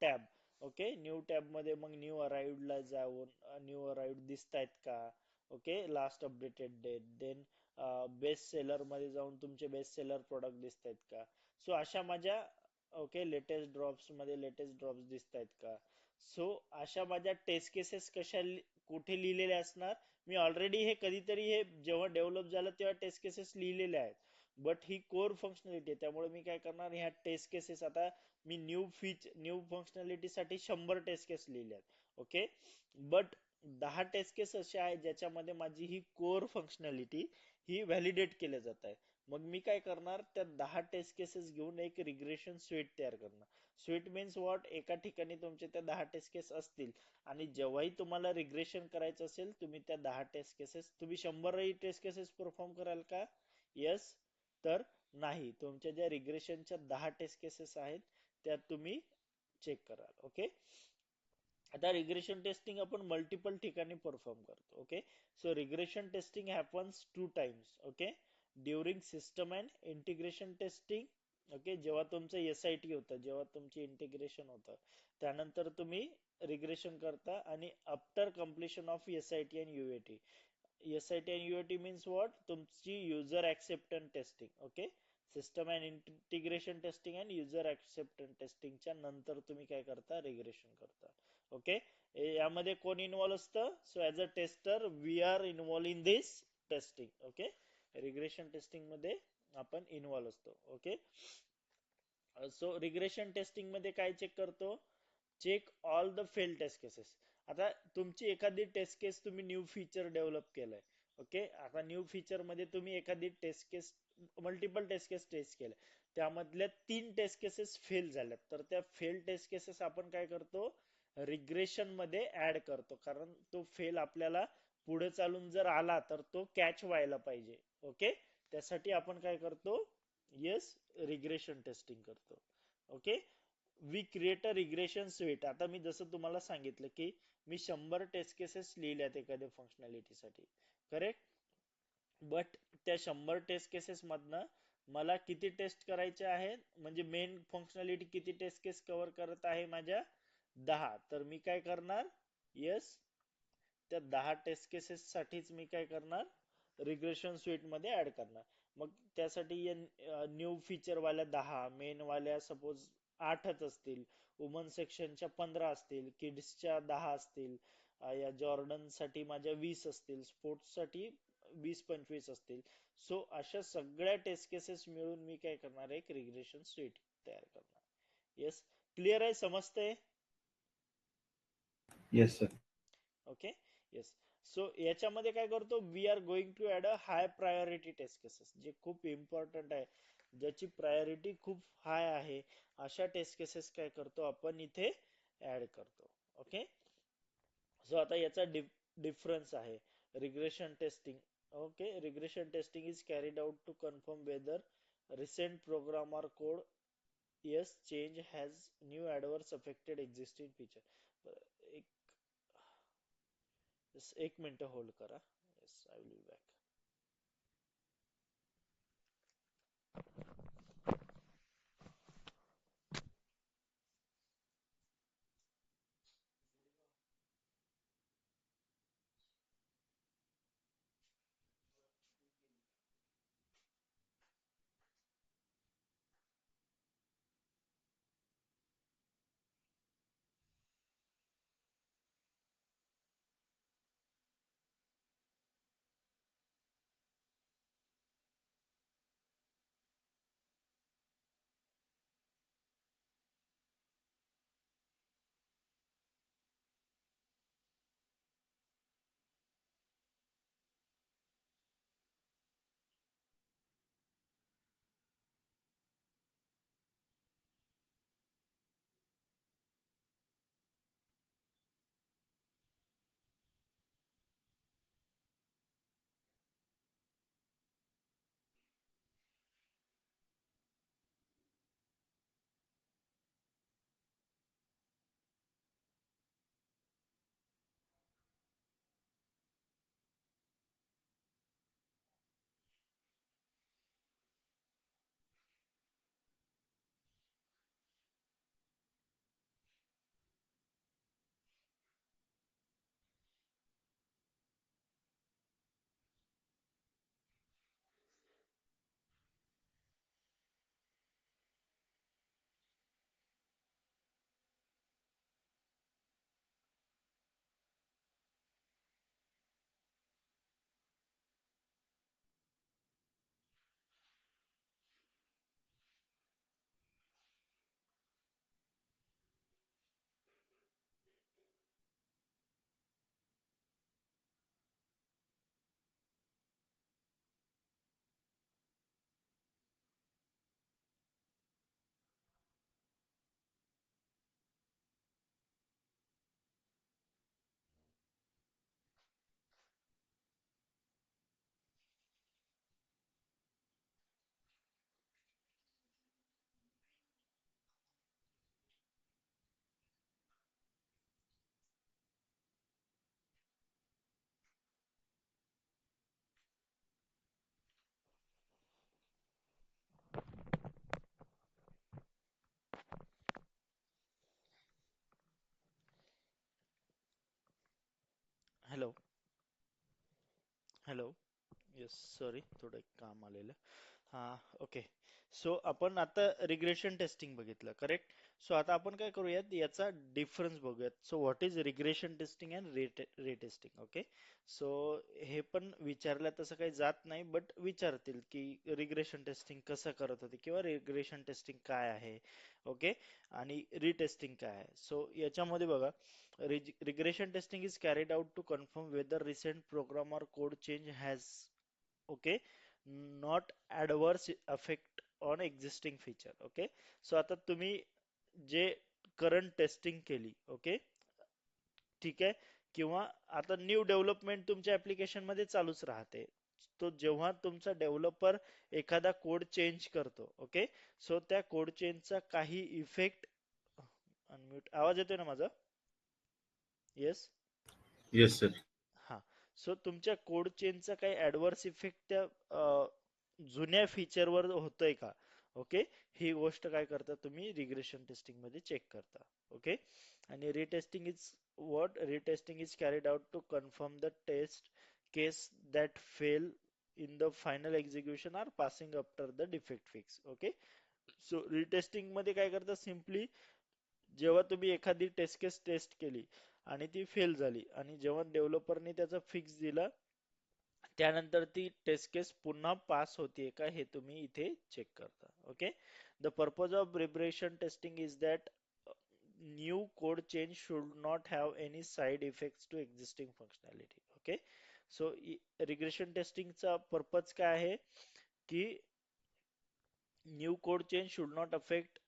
tab. Okay, new tab मध्ये मग न्यू अराइव्ड ला जाऊन न्यू अराइव्ड दिसतायत का, okay, last updated date, then best seller मध्ये जाऊन तुमचे बेस्ट सेलर प्रोडक्ट दिसतायत का. सो अशा माझ्या ओके लेटेस्ट ड्रॉप्स मध्ये लेटेस्ट ड्रॉप्स दिसतायत का. सो अशा माझ्या टेस्ट केसेस कुठे लिहिलेल्या असणार, मी ऑलरेडी हे कधीतरी हे जेव्हा डेव्हलप झालं तेव्हा टेस्ट केसेस लिहिलेले आहेत, बट ही कोर फंक्शनॅलिटी आहे त्यामुळे मी काय करणार ह्या टेस्ट केसेस आता मी न्यू फंक्शनॅलिटी साठी 100 टेस्ट केस लिहिल्यात. ओके, बट 10 टेस्ट केस असे आहेत ज्याच्यामध्ये माझी ही कोर फंक्शनॅलिटी ही व्हॅलिडेट केल्या जात आहे. मग मी काय करणार त्या 10 टेस्ट केसेस घेऊन एक रिग्रेशन स्वीट तयार करणार. स्वीट मीन्स व्हॉट, एका ठिकाणी तुमचे त्या 10 टेस्ट केस असतील आणि जेव्हाही तुम्हाला रिग्रेशन करायचं असेल तुम्ही त्या 10 टेस्ट केसेस तुम्ही 100 टेस्ट केसेस परफॉर्म कराल का, येस तर नाही, तुमच्या ज्या रिग्रेशनच्या 10 टेस्ट केसेस आहेत त्या तुम्ही चेक कराल. ओके, आता रिग्रेशन टेस्टिंग आपण मल्टिपल ठिकाणी परफॉर्म करतो. Okay, so regression testing happens 2 times. Okay, during system and integration testing. Okay, जेव्हा तुमचं SIT होतं, जेव्हा तुमचे इंटिग्रेशन होतं त्यानंतर तुम्ही रिग्रेशन करता, आणि after completion of SIT and UAT. SIT and UAT means what, तुमची user acceptance testing. Okay, system and integration testing and user acceptance टेस्टिंगच्या नंतर तुम्ही काय करता, रिग्रेशन करता. ओके, यामध्ये कोण इन्व्हॉल्व असतं, so as a tester we are involve in this testing. Okay, regression testing मध्ये आपण इन्व्हॉल्व असतो. ओके, सो रिग्रेशन टेस्टिंग मध्ये काय चेक करतो, check all the fail test cases. आता तुमची एखादी टेस्ट केस तुम्ही न्यू फीचर डेव्हलप केलंय. ओके, आता न्यू फीचर मध्ये तुम्ही एखादी test case multiple test case test केल्या, त्यामधल्या 3 टेस्ट केसेस फेल झाल्यात, तर त्या फेल टेस्ट केसेस आपण काय करतो, रिग्रेशन मध्ये ऍड करतो, कारण तो फेल आपल्याला पुढे चालून जर आला तर तो कॅच व्हायला पाहिजे. ओके, त्यासाठी आपण काय करतो, येस रिग्रेशन टेस्टिंग करतो. Okay, we create a regression suite. आता मी जसं तुम्हाला सांगितलं की मी 100 टेस्ट केसेस लिहिल्यात एखाद्या फंक्शनॅलिटी साठी, करेक्ट, बट त्या 100 टेस्ट केसेस मधनं मला किती टेस्ट करायचे आहेत, म्हणजे मेन फंक्शनॅलिटी किती टेस्ट केस कव्हर करत आहे माझ्या 10, तर मी काय करणार, येस त्या 10 टेस्ट केसेस साठीच मी काय करणार, रिग्रेशन स्वीट मध्ये ऍड करणार. मग त्यासाठी न्यू फीचर वाल्या 10, मेन वाल्या सपोज 8च असतील, वुमन सेक्शनच्या 15 असतील, किड्सच्या 10 असतील, या जॉर्डन साठी माझ्या 20 असतील, स्पोर्ट्स साठी 20-25 असतील. सो अशा सगळ्या टेस्ट केसेस मिळून मी काय करणार, एक रिग्रेशन स्वीट तयार करणार. येस, क्लिअर आहे, समजतंय. Yes, sir. Okay, yes. So याच्यामध्ये काय करतो, we are going to add a high priority test cases, जे खूप इम्पॉर्टंट आहे, ज्याची प्रायोरिटी खूप हाय आहे, अशा टेस्ट केसेस काय करतो आपण इथे ऍड करतो. ओके, सो आता याचा डिफरन्स आहे regression testing. Okay, regression testing is carried out to confirm whether recent program or code, yes, change has new adverse affected existing feature. एक एक मिनिट होल्ड करा. Yes, I will be back. Hello hello. Yes, sorry, थोडं एक काम आलेलं. हा, okay. So आपण आता रिग्रेशन टेस्टिंग बघितलं, करेक्ट? सो आता आपण काय करूयात, याचा डिफरन्स बघूयात. So what is regression testing and testing? Okay. So हे पण विचारलं तसं काही जात नाही, बट विचारतील की रिग्रेशन टेस्टिंग कसं करत होते किंवा रिग्रेशन टेस्टिंग काय आहे. ओके. आणि रिटेस्टिंग काय आहे. सो याच्यामध्ये बघा, regression testing is carried out to confirm whether recent program or code change has, okay, not adverse affect on existing feature. Okay. So आता तुम्ही जे करंट टेस्टिंग केली, ओके, ठीक आहे, किंवा आता न्यू डेव्हलपमेंट तुमच्या ऍप्लिकेशन मध्ये चालूच राहते. तो जेव्हा तुमचा डेव्हलपर एखादा कोड चेंज करतो, ओके, सो त्या कोड चेंजचा काही इफेक्ट, अनम्यूट, आवाज येतोय ना माझा? येस. Yes, sir. हा. सो तुमच्या कोड चेनचा काही ऍडव्हर्स इफेक्ट त्या जुन्या फीचरवर होतोय का? ओके. ही गोष्ट काय करता तुम्ही रिग्रेशन टेस्टिंग मध्ये चेक करता. ओके. आणि retesting is what? Retesting is carried out to confirm the test case that fail in the final execution are passing after the defect fix. Okay. So retesting मध्ये काय करता, simply जेव्हा तुम्ही एखादी test case taste केली आणि ती fail झाली आणि जेव्हा डेव्हलपरने त्याचा फिक्स दिला, त्यानंतर ती टेस्ट केस पुन्हा पास होतीये का हे तुम्ही इथे चेक करता. Okay. The purpose of regression testing is that new code change should not have any side effects to existing functionality. Okay. So regression टेस्टिंगचा पर्पज काय आहे की new code change should not affect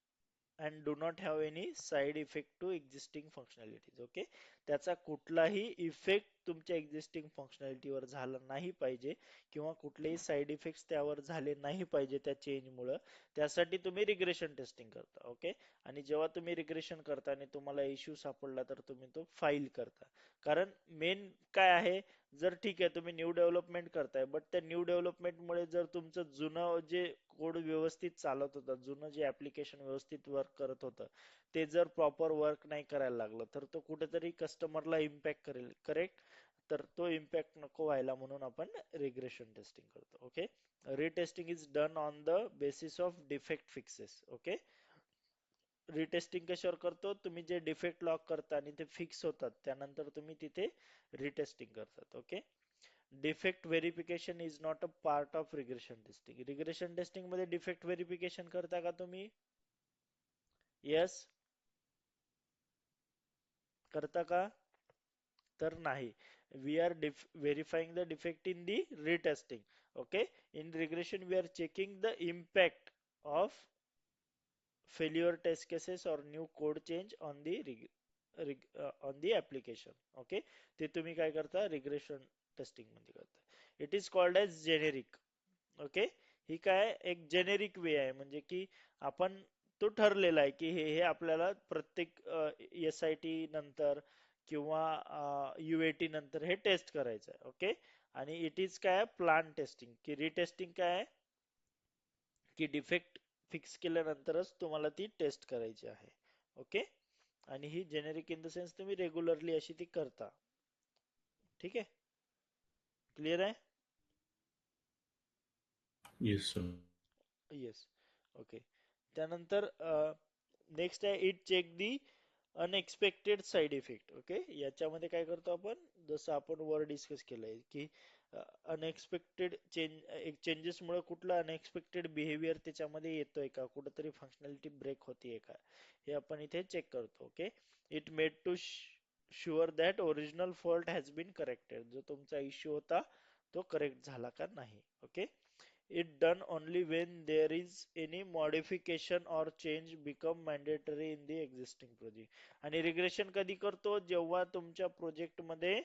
and do not have any side effect to existing functionalities. Okay. त्याचा कुठलाही effect तुमच्या existing फंक्शनॅलिटीवर झाला नाही पाहिजे किंवा कुठलेही साईड इफेक्ट्स त्यावर झाले नाही पाहिजे त्या चेंज मुळे, त्यासाठी तुम्ही रिग्रेशन टेस्टिंग करता. ओके. आणि जेव्हा तुम्ही रिग्रेशन करता आणि तुम्हाला इश्यू सापडला तर तुम्ही तो फाईल करता. कारण मेन काय आहे, जर ठीक आहे तुम्ही न्यू डेव्हलपमेंट करताय, बट त्या न्यू डेव्हलपमेंटमुळे जर तुमचं जुनं जे कोड व्यवस्थित चालत होता, जुनं जे ऍप्लिकेशन व्यवस्थित वर्क करत होतं, ते जर प्रॉपर वर्क नाही करायला लागलं तर तो कुठेतरी कस्टमरला इम्पॅक्ट करेल, करेक्ट? तर तो इम्पॅक्ट नको व्हायला म्हणून आपण रिग्रेशन टेस्टिंग करतो. Okay. Retesting is done on the basis of defect fixes. Okay. Retesting कशावर करतो, तुम्ही जे डिफेक्ट लॉक करता आणि ते फिक्स होतात त्यानंतर तुम्ही तिथे रिटेस्टिंग करतात. Okay. Defect verification is not a part of regression testing. Regression testing मध्ये डिफेक्ट व्हेरिफिकेशन करता का तुम्ही? येस, करता का? तर नाही. We are verifying the defect in the retesting. Okay. In regression we are checking the impact of failure test cases or new code change on the on the application. Okay. ते तुम्ही काय करता, regression testing मध्ये करता. It is called as generic. Okay. ही काय एक generic वे आहे, म्हणजे की आपण तो ठरलेला आहे की हे हे आपल्याला प्रत्येक एस आय टी नंतर किंवा युएटी नंतर हे टेस्ट करायचं आहे. ओके. आणि इट इज काय प्लान टेस्टिंग, की रिटेस्टिंग काय आहे की डिफेक्ट फिक्स केल्यानंतरच तुम्हाला ती टेस्ट करायची आहे. ओके. आणि ही जेनेरिक इन द सेन्स तुम्ही रेग्युलरली अशी ती करता. ठीक आहे, क्लिअर आहे? Yes, sir. येस. ओके. त्यानंतर नेक्स्ट आहे it check the unexpected side effect. Okay. याच्यामध्ये काय करतो आपण, जसं आपण वर डिस्कस केलंय की अनएक्सपेक्टेड चेंजेसमुळे कुठला अनएक्सपेक्टेड बिहेवियर त्याच्यामध्ये येतोय का, कुठेतरी फंक्शनॅलिटी ब्रेक होतीये का, हे आपण इथे चेक करतो. Okay. It made to sure that original fault has been corrected. जो तुमचा इश्यू होता तो करेक्ट झाला का नाही. Okay. it done only when there is any modification or change become mandatory in the existing project. आणि regression कधी करतो, जेव्हा तुमच्या प्रोजेक्ट मध्ये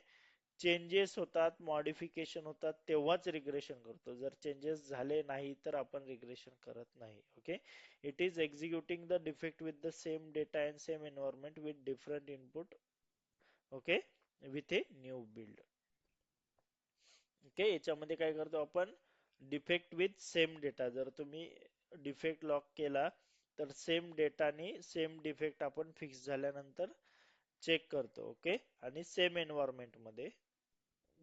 चेंजेस होतात, मॉडिफिकेशन होतात, तेव्हाच रिग्रेशन करतो. जर चेंजेस झाले नाही तर आपण रिग्रेशन करत नाही. Okay. It is executing the defect with the same data and same environment with different input. Okay. With a new build. Okay. याच्यामध्ये काय करतो आपण, डिफेक्ट विथ सेम डेटा. जर तुम्ही डिफेक्ट लॉक केला तर सेम डेटाने सेम डिफेक्ट आपण fix झाल्यानंतर चेक करतो. ओके. आणि सेम एन्व्हायरमेंट मध्ये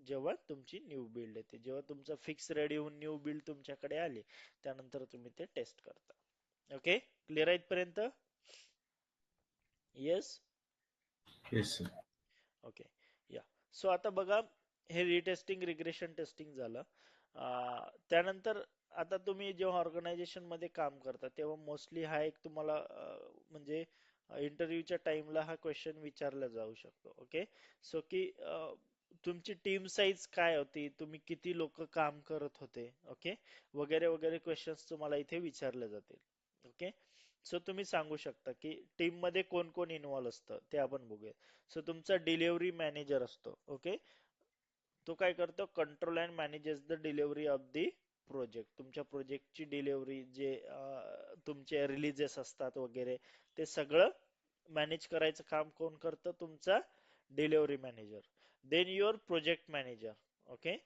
जेव्हा तुमची न्यू बिल्ड येते, जेव्हा तुमचा फिक्स रेडी होऊन न्यू बिल्ड तुमच्याकडे आली, त्यानंतर तुम्ही ते टेस्ट करता. ओके, क्लिअर आहे इथपर्यंत? येस. Yes, sir. ओके, या. सो आता बघा, हे रिटेस्टिंग रिग्रेशन टेस्टिंग झालं. त्यानंतर आता तुम्ही जेव्हा ऑर्गनायझेशन मध्ये काम करता तेव्हा मोस्टली हा एक तुम्हाला म्हणजे इंटरव्ह्यूच्या टाइमला हा क्वेश्चन विचारला जाऊ शकतो. ओके, सो की तुमची टीम साईज काय होती, तुम्ही किती लोक काम करत होते, ओके, वगैरे वगैरे क्वेश्चन्स तुम्हाला इथे विचारले जातील. ओके, सो तुम्ही सांगू शकता की टीम मध्ये कोण कोण इन्व्हॉल्व असतं ते आपण बघूया. सो तुमचा डिलिव्हरी मॅनेजर असतो. ओके, तो काय करतो, control and manages the delivery of the project. तुमच्या प्रोजेक्टची डिलिव्हरी, जे तुमचे रिलीजेस असतात वगैरे, ते सगळं मॅनेज करायचं काम कोण करतं, तुमचा delivery manager. Then your project manager. Okay,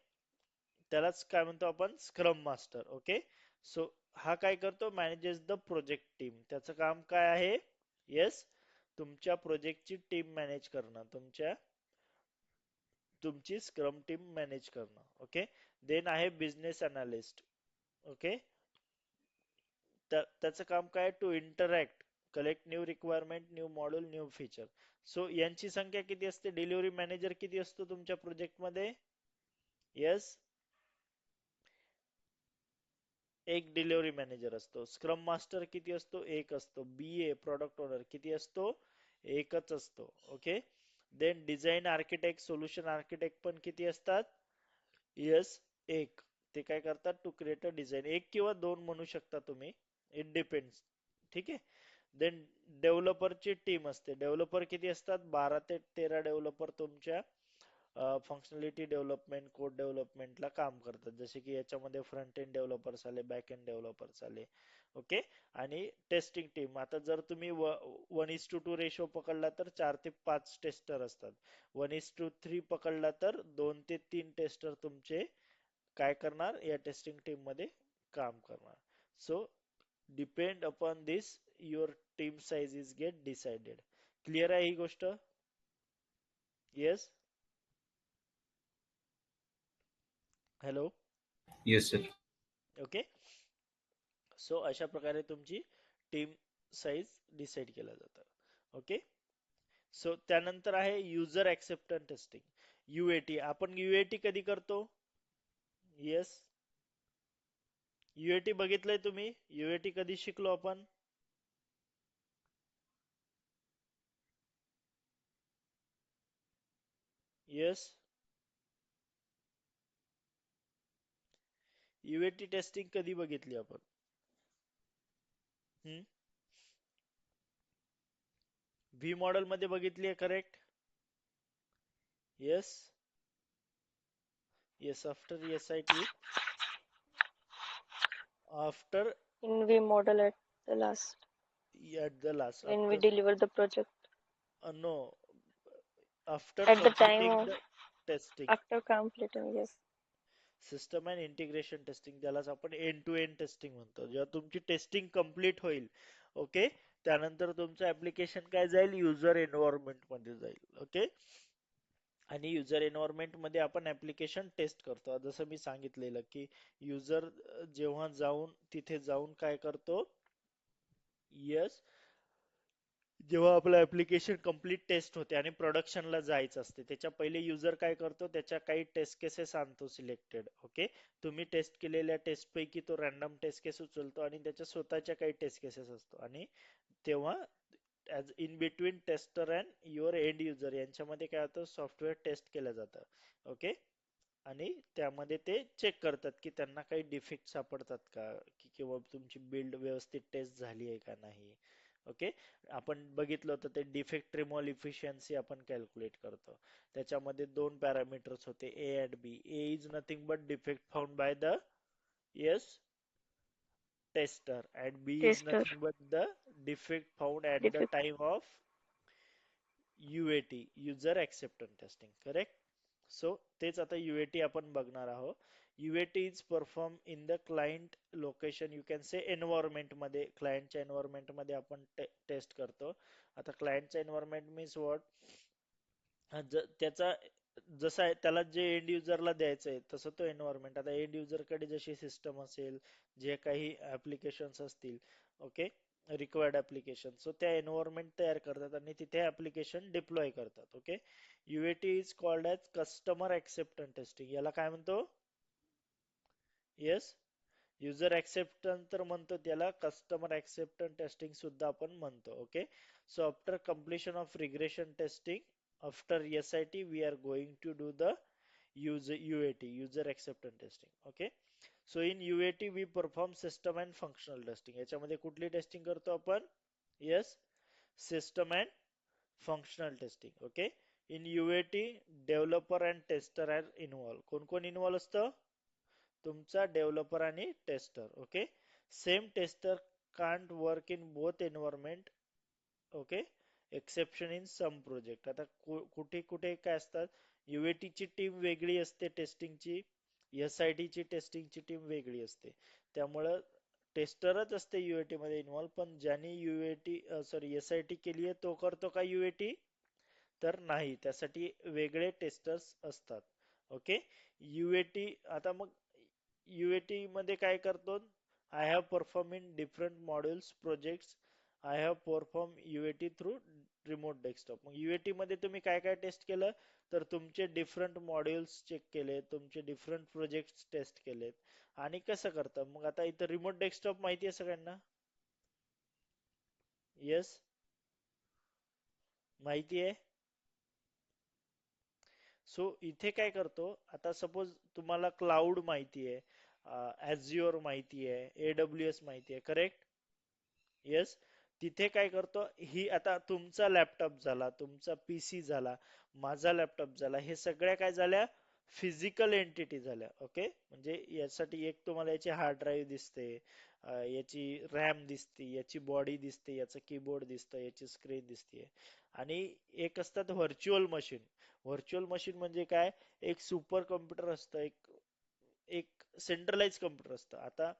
त्यालाच काय म्हणतो आपण, स्क्रम मास्टर. ओके, सो हा काय करतो, मॅनेजेस द प्रोजेक्ट टीम. त्याचं काम काय आहे, येस, तुमच्या प्रोजेक्टची टीम मॅनेज करणं, तुमची स्क्रम टीम मॅनेज करणं. ओके, देन आहे बिझनेस अनालिस्ट. ओके, त्याचं काम काय, to interact, collect new requirement, new module, new feature. So यांची संख्या किती असते, डिलिव्हरी मॅनेजर किती असतो तुमच्या प्रोजेक्ट मध्ये, येस, एक डिलिव्हरी मॅनेजर असतो. स्क्रम मास्टर किती असतो, एक असतो. बीए प्रॉडक्ट ओनर किती असतो, एकच असतो. Okay, then design architect, solution architect पण किती असतात, येस, एक. ते काय करतात, टू क्रिएट अ डिझाईन. एक किंवा दोन म्हणू शकता तुम्ही, इट डिपेंड्स. ठीक आहे. देन डेव्हलपरची टीम असते. डेव्हलपर किती असतात, 12 ते 13 डेव्हलपर तुमच्या फंक्शनॅलिटी डेव्हलपमेंट, कोड डेव्हलपमेंटला काम करतात. जसे की याच्यामध्ये फ्रंट एंड डेव्हलपर्स आले, बॅक एंड डेव्हलपर्स आले. ओके, आणि टेस्टिंग टीम, आता जर तुम्ही 1:2 रेशो पकडला तर 4 ते 5 टेस्टर असतात. 1:3 पकडला तर 2 ते 3 टेस्टर तुमचे काय करणार, या टेस्टिंग टीम मध्ये काम करणार. So depend upon this your team size is get decided. Clear आहे ही गोष्ट? Yes. Hello. Yes, sir. Okay, so अशा प्रकारे तुमची टीम साइज डिसाइड केलं जातं. ओके, सो त्यानंतर आहे युजर ऍक्सेप्टन्स टेस्टिंग, युएटी. आपण युएटी कधी करतो, येस, युएटी बघितलंय तुम्ही, युएटी कधी शिकलो आपण, येस, युएटी टेस्टिंग कधी बघितली आपण, व्ही मॉडेल मध्ये बघितली आहे, correct, yes, yes, after SIT, after, In V model at the last, at the last, when we after, deliver the project, no, after at the time completing of the testing. after completing, yes. System and integration testing, ज्यालाच आपण end to end testing म्हणतो. जेव्हा तुमची testing complete होईल, okay, त्यानंतर तुमचं application काय जाईल, युजर एन्व्हायरमेंट मध्ये जाईल. ओके, आणि युजर एन्व्हायरमेंट मध्ये आपण ऍप्लिकेशन टेस्ट करतो. जसं मी सांगितलेलं की युजर जेव्हा जाऊन तिथे जाऊन काय करतो, यस, जेव्हा आपलं ऍप्लिकेशन कम्प्लीट टेस्ट होते आणि प्रोडक्शनला जायचं असते, त्याच्या पहिले युजर काय करतो, त्याच्या काही टेस्ट केसेस आणतो सिलेक्टेड. ओके, तुम्ही टेस्ट केलेल्या टेस्ट पैकी तो रॅन्डम टेस्ट केस उचलतो आणि त्याच्या स्वतःच्या काही टेस्ट केसेस असतो. आणि तेव्हा as in between tester and your end user यांच्यामध्ये काय होतं, सॉफ्टवेअर टेस्ट केलं जातं. ओके, आणि त्यामध्ये ते चेक करतात की त्यांना काही डिफेक्ट सापडतात का, की किंवा तुमची बिल्ड व्यवस्थित टेस्ट झाली आहे का नाही. ओके, आपण बघितलं होतं ते डिफेक्ट रिमूव्हल इफिशियन्सी आपण कॅल्क्युलेट करतो. त्याच्यामध्ये दोन पॅरामीटर्स होते, A and B. A is nothing but defect found by the, yes, tester, and B is Tester nothing but the defect found at the defect. Time of UAT, user acceptance testing. Correct. So तेच आता UAT आपण बघणार आहोत. UAT is perform in the client location, you can say environment मध्ये, क्लायंटच्या environment मध्ये आपण taste करतो. आता क्लायंटचा एन्व्हायरमेंट मीन्स व्हॉट, त्याचा जसं आहे त्याला जे एंड युजरला द्यायचं आहे तसं तो एन्व्हायरमेंट, आता एंड युजरकडे जशी सिस्टम असेल, जे काही ऍप्लिकेशन्स असतील, ओके, रिक्वायर्ड ऍप्लिकेशन, सो त्या एन्व्हायरमेंट तयार करतात आणि तिथे ऍप्लिकेशन डिप्लॉय करतात. Okay, UAT is called as customer acceptance testing. याला काय म्हणतो? येस, युजर ऍक्सेप्टन्स तर म्हणतो, त्याला कस्टमर ऍक्सेप्टन्स टेस्टिंग सुद्धा आपण म्हणतो. Okay, so after completion of regression testing, after SIT we are going to do the UAT, user acceptance testing. Okay, so in UAT we perform system and functional testing. याच्यामध्ये कुठली testing करतो आपण? Yes, system and functional testing. Okay, in UAT developer and tester are involved. कोण कोण involve असतं? तुमचा developer आणि tester. Okay, same tester can't work in both environment. Okay, exception in some project. आता कुठे कुठे काय असतात, UAT ची टीम वेगळी असते टेस्टिंगची, SIT ची टेस्टिंगची टीम वेगळी असते. त्यामुळं टेस्टरच असते UAT मध्ये इन्व्हॉल्व, पण ज्यांनी SIT केली आहे तो करतो का UAT? तर नाही, त्यासाठी वेगळे टेस्टर्स असतात. ओके, UAT आता मग UAT मध्ये काय करतो? I have perform in different modules projects. I have perform UAT through remote desktop. मग UAT मध्ये तुम्ही काय काय टेस्ट केलं? तर तुमचे डिफरंट मॉड्यूल्स चेक केले, तुमचे डिफरंट प्रोजेक्ट्स टेस्ट केलेत. आणि कसं करता मग? आता इथं रिमोट डेस्कटॉप माहिती आहे सगळ्यांना? येस, माहिती आहे. सो इथे काय करतो, आता सपोज तुम्हाला क्लाउड माहिती आहे, Azure माहिती आहे, AWS माहिती आहे, करेक्ट? येस, तिथे काय करतो, ही आता तुमचा लॅपटॉप झाला, तुमचा PC झाला, माझा लॅपटॉप झाला, हे सगळ्या काय झाल्या? फिजिकल एंटिटी झाल्या. ओके, म्हणजे यासाठी एक तुम्हाला याची हार्ड ड्राईव्ह दिसते, याची रॅम दिसते, याची बॉडी दिसते, याचं कीबोर्ड दिसतं, याची स्क्रीन दिसते. आणि एक असतात व्हर्च्युअल मशीन. व्हर्च्युअल मशीन म्हणजे काय? एक सुपर कम्प्युटर असतं, एक एक सेंट्रलाइज कम्प्युटर असतं. आता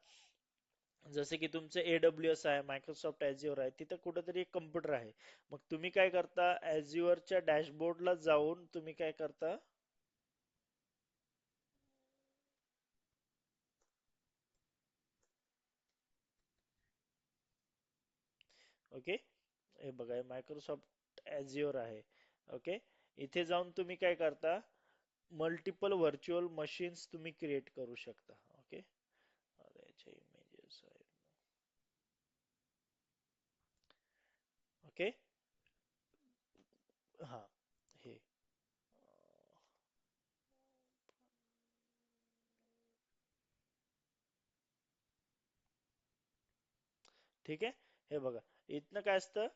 जसे की तुमचे AWS आहे, मायक्रोसॉफ्ट Azure आहे, तिथं कुठेतरी एक कम्प्युटर आहे. मग तुम्ही काय करता? Azureच्या डॅशबोर्डला जाऊन तुम्ही काय करता? ओके, हे बघा, मायक्रोसॉफ्ट Azure आहे. ओके, इथे जाऊन तुम्ही काय करता? मल्टिपल व्हर्च्युअल मशीन्स तुम्ही क्रिएट करू शकता. ओके, याच्या इमेजेस आहेत. ओके, हा, हे ठीक आहे. हे बघा, इथनं काय असतं?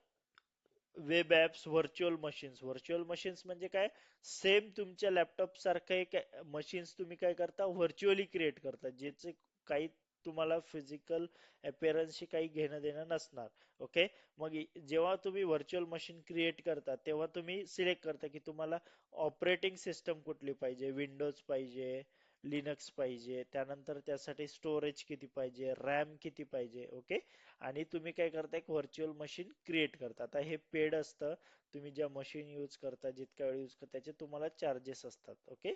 Web apps, virtual machines. Virtual machines म्हणजे काय? सेम तुमच्या लॅपटॉप सारखं एक मशीन्स तुम्ही काय करता? व्हर्च्युअली क्रिएट करता, ज्याचे काही तुम्हाला फिजिकल अपीअरन्सशी काही घेणं देणं नसणार. ओके, मग जेव्हा तुम्ही व्हर्च्युअल मशीन क्रिएट करता तेव्हा तुम्ही सिलेक्ट करता की तुम्हाला ऑपरेटिंग सिस्टम कुठली पाहिजे, विंडोज पाहिजे, लिनक्स पाहिजे, त्यानंतर त्यासाठी स्टोरेज किती पाहिजे, रॅम किती पाहिजे. ओके, आणि तुम्ही काय करता? एक व्हर्च्युअल मशीन क्रिएट करता. आता हे पेड असतं, तुम्ही ज्या मशीन यूज करता, जितक्या वेळ यूज करता, त्याचे तुम्हाला चार्जेस असतात. ओके,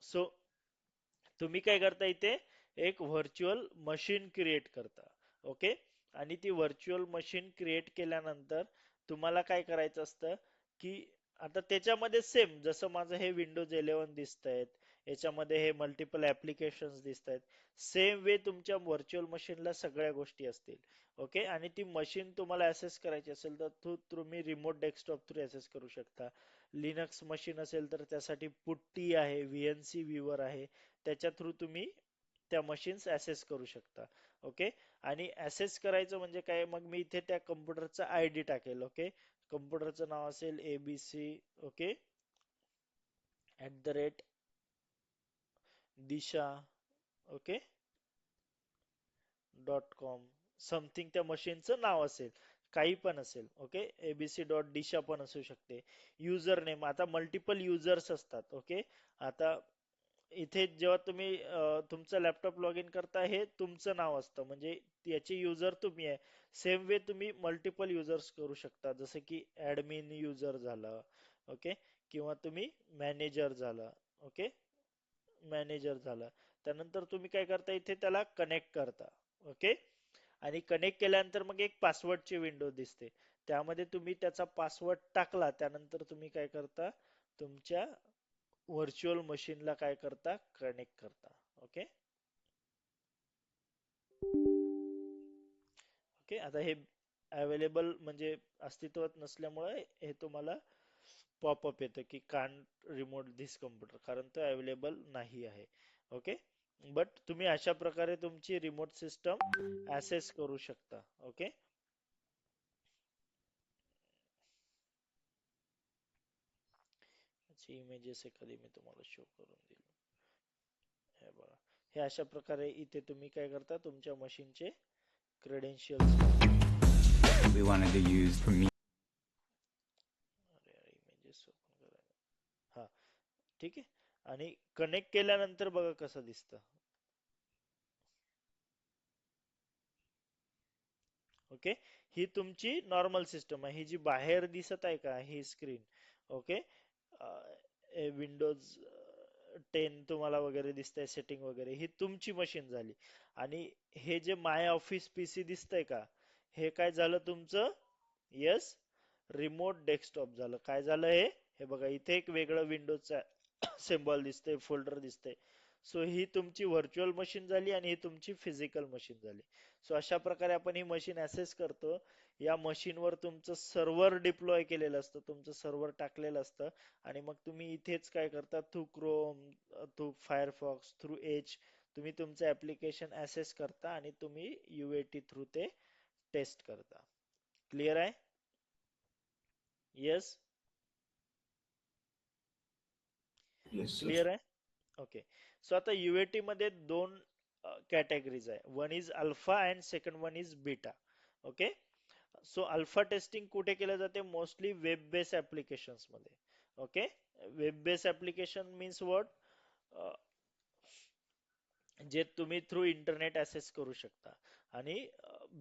सो तुम्ही काय करता? इथे एक व्हर्च्युअल मशीन क्रिएट करता. ओके, आणि ती व्हर्च्युअल मशीन क्रिएट केल्यानंतर तुम्हाला काय करायचं असतं की आता त्याच्यामध्ये सेम जसं माझं हे विंडोज 11 दिसत आहेत, याच्यामध्ये हे मल्टिपल ऍप्लिकेशन्स दिसत आहेत, सेम वे तुमच्या व्हर्च्युअल मशीनला सगळ्या गोष्टी असतील. ओके, आणि ती मशीन तुम्हाला ऍसेस करायची असेल तर तुम्ही रिमोट डेस्कटॉप थ्रू ऍसेस करू शकता. लिनक्स मशीन असेल तर त्यासाठी पुट्टी आहे, VNC व्ह्यूवर आहे, त्याच्या थ्रू तुम्ही त्या मशीन्स ऍसेस करू शकता. ओके, आणि ऍसेस करायचं म्हणजे काय? मग मी इथे त्या कम्प्युटरचा ID टाकेल. ओके, कम्प्युटरचं नाव असेल ABC. Okay, @disha. Okay, .com something त्या मशीनचं नाव असेल, काही पण असेल. ओके, ABC.disha पण असू शकते. युजर नेम, आता मल्टिपल युजर्स असतात. ओके, आता इथे जेव्हा तुम्ही तुमचं लॅपटॉप लॉग इन करता, हे तुमचं नाव असतं, म्हणजे याचे युजर तुम्ही आहे. सेम वे तुम्ही मल्टिपल युजर्स करू शकता, जसं की ऍडमिन युजर झालं. ओके, किंवा तुम्ही मॅनेजर झाला. ओके, मॅनेजर झाला. त्यानंतर तुम्ही काय करता, इथे त्याला कनेक्ट करता. ओके, आणि कनेक्ट केल्यानंतर मग एक पासवर्डची विंडो दिसते. त्यामध्ये तुम्ही त्याचा पासवर्ड टाकला, त्यानंतर तुम्ही काय करता, तुमच्या व्हर्च्युअल मशीनला काय करता, कनेक्ट करता. ओके. ओके, आता हे अवेलेबल म्हणजे अस्तित्वात नसल्यामुळे हे तुम्हाला पॉपअप येतं की कान रिमोट धिस कम्प्युटर, कारण तो अवेलेबल नाही आहे. ओके, बट तुम्ही अशा प्रकारे तुमची रिमोट सिस्टम ऍसेस करू शकता. ओके, इमेजेस एखादी मी तुम्हाला शो करून देईल. हे बघा, हे अशा प्रकारे इथे तुम्ही काय करता, तुमच्या मशीनचे credentials. We wanted to use Premiere. अरे यार, इमेजेस ओपन करायला. हा, ठीक आहे. आणि कनेक्ट केल्यानंतर बघा कसं दिसतं. ओके, ही तुमची नॉर्मल सिस्टम आहे. ही जी बाहेर दिसत आहे का, ही स्क्रीन. ओके, विंडोज 10 तुम्हाला वगैरे दिसतंय, सेटिंग वगैरे, ही तुमची मशीन झाली. आणि हे जे माय ऑफिस पीसी दिसतंय का, हे काय झालं तुमचं, यस, रिमोट डेस्कटॉप झालं. काय झालं हे, हे बघा इथे एक वेगळं विंडोजचा सिम्बॉल दिसतंय, फोल्डर दिसतंय. सो ही तुमची व्हर्च्युअल मशीन झाली आणि ही तुमची फिजिकल मशीन झाली. सो अशा प्रकारे आपण ही मशीन ऍसेस करतो. या मशीनवर तुमचं सर्व्हर डिप्लॉय केलेलं असतं, तुमचं सर्व्हर टाकलेलं असतं. आणि मग तुम्ही इथेच काय करता, through Chrome, through Firefox, through Edge, तुम्ही तुमचं ऍप्लिकेशन ऍसेस करता आणि तुम्ही युएटी थ्रू ते टेस्ट करता. क्लिअर आहे? Yes, Yes, sir. क्लिअर आहे. ओके, सो आता युएटी मध्ये दोन कॅटेगरीज आहे. One is alpha and second one is beta. Okay, so alpha testing कुठे केलं जाते, मोस्टली वेब बेस्ड ऍप्लिकेशन्स मध्ये. Okay, web based application means what, जे तुम्ही थ्रू इंटरनेट ऍसेस करू शकता. आणि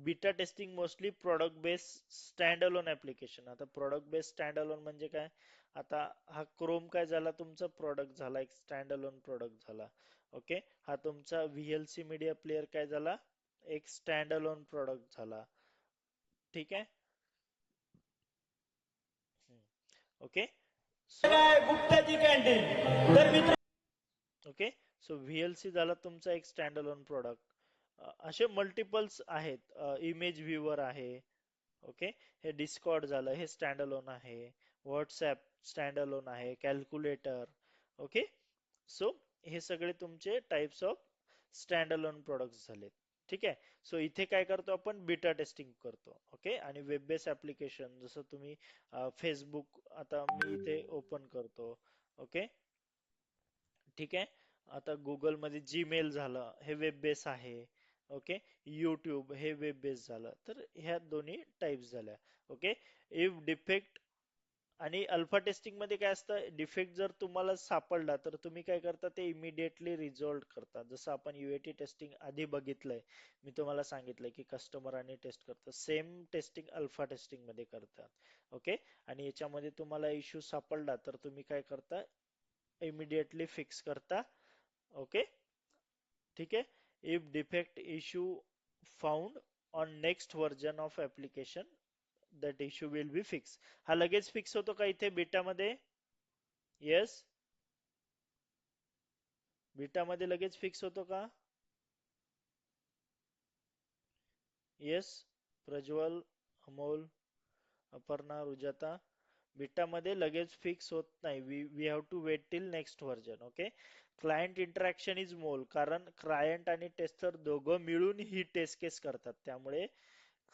beta testing mostly product based stand alone application. आता प्रॉडक्ट बेस्ड स्टँड अलोन म्हणजे काय, आता हा क्रोम काय झाला, तुमचा प्रॉडक्ट झाला, एक स्टँड अलोन प्रॉडक्ट झाला. ओके, हा तुमचा व्हीएलसी मीडिया प्लेअर काय झाला, एक स्टँड अलोन प्रॉडक्ट झाला. ठीक आहे. Okay, so okay, so VLC झाला तुमचा एक स्टँड अलोन प्रोडक्ट. असे मल्टिपल्स आहेत. इमेज व्ह्यूवर आहे. ओके, हे डिस्कॉर्ड झालं, हे स्टँड अलोन आहे. व्हॉट्सॲप स्टँड अलोन आहे. कॅल्क्युलेटर. ओके, सो हे सगळे तुमचे types of stand alone products झालेत. ठीक आहे. सो इथे काय करतो आपण, बीटा टेस्टिंग करतो. ओके, आणि वेब बेस्ड ऍप्लिकेशन जसं तुम्ही फेसबुक, आता मी इथे ओपन करतो. ओके, ठीक आहे. आता गुगल मध्ये जीमेल झालं, हे वेब बेस आहे. ओके, युट्यूब हे वेब बेस झालं. तर ह्या दोन्ही टाइप्स झाल्या. ओके, इफ डिफेक्ट, आणि अल्फा टेस्टिंग मध्ये काय असतं, डिफेक्ट जर तुम्हाला सापडला तर तुम्ही काय करता, ते इमिडिएटली रिझॉल्व करता. जसं आपण युएटी टेस्टिंग आधी बघितलंय, मी तुम्हाला सांगितलंय की कस्टमर आणि टेस्ट करतात, सेम टेस्टिंग अल्फा टेस्टिंग मध्ये करतात. ओके, आणि याच्यामध्ये तुम्हाला इश्यू सापडला तर तुम्ही काय करता, इमिडिएटली फिक्स करता. ओके, ठीक आहे. If defect issue found on next version of application, that issue will be fix. हा लगेच फिक्स होतो का इथे बीटा मध्ये? येस, बीटा मध्ये लगेच फिक्स होतो का? येस, प्रज्वल, अमोल, अपर्णा, रुजाता, बीटा मध्ये लगेच फिक्स होत नाही. We have to wait till next version. Okay, client interaction is more, कारण क्लायंट आणि टेस्टर दोघं मिळून ही टेस्ट केस करतात. त्यामुळे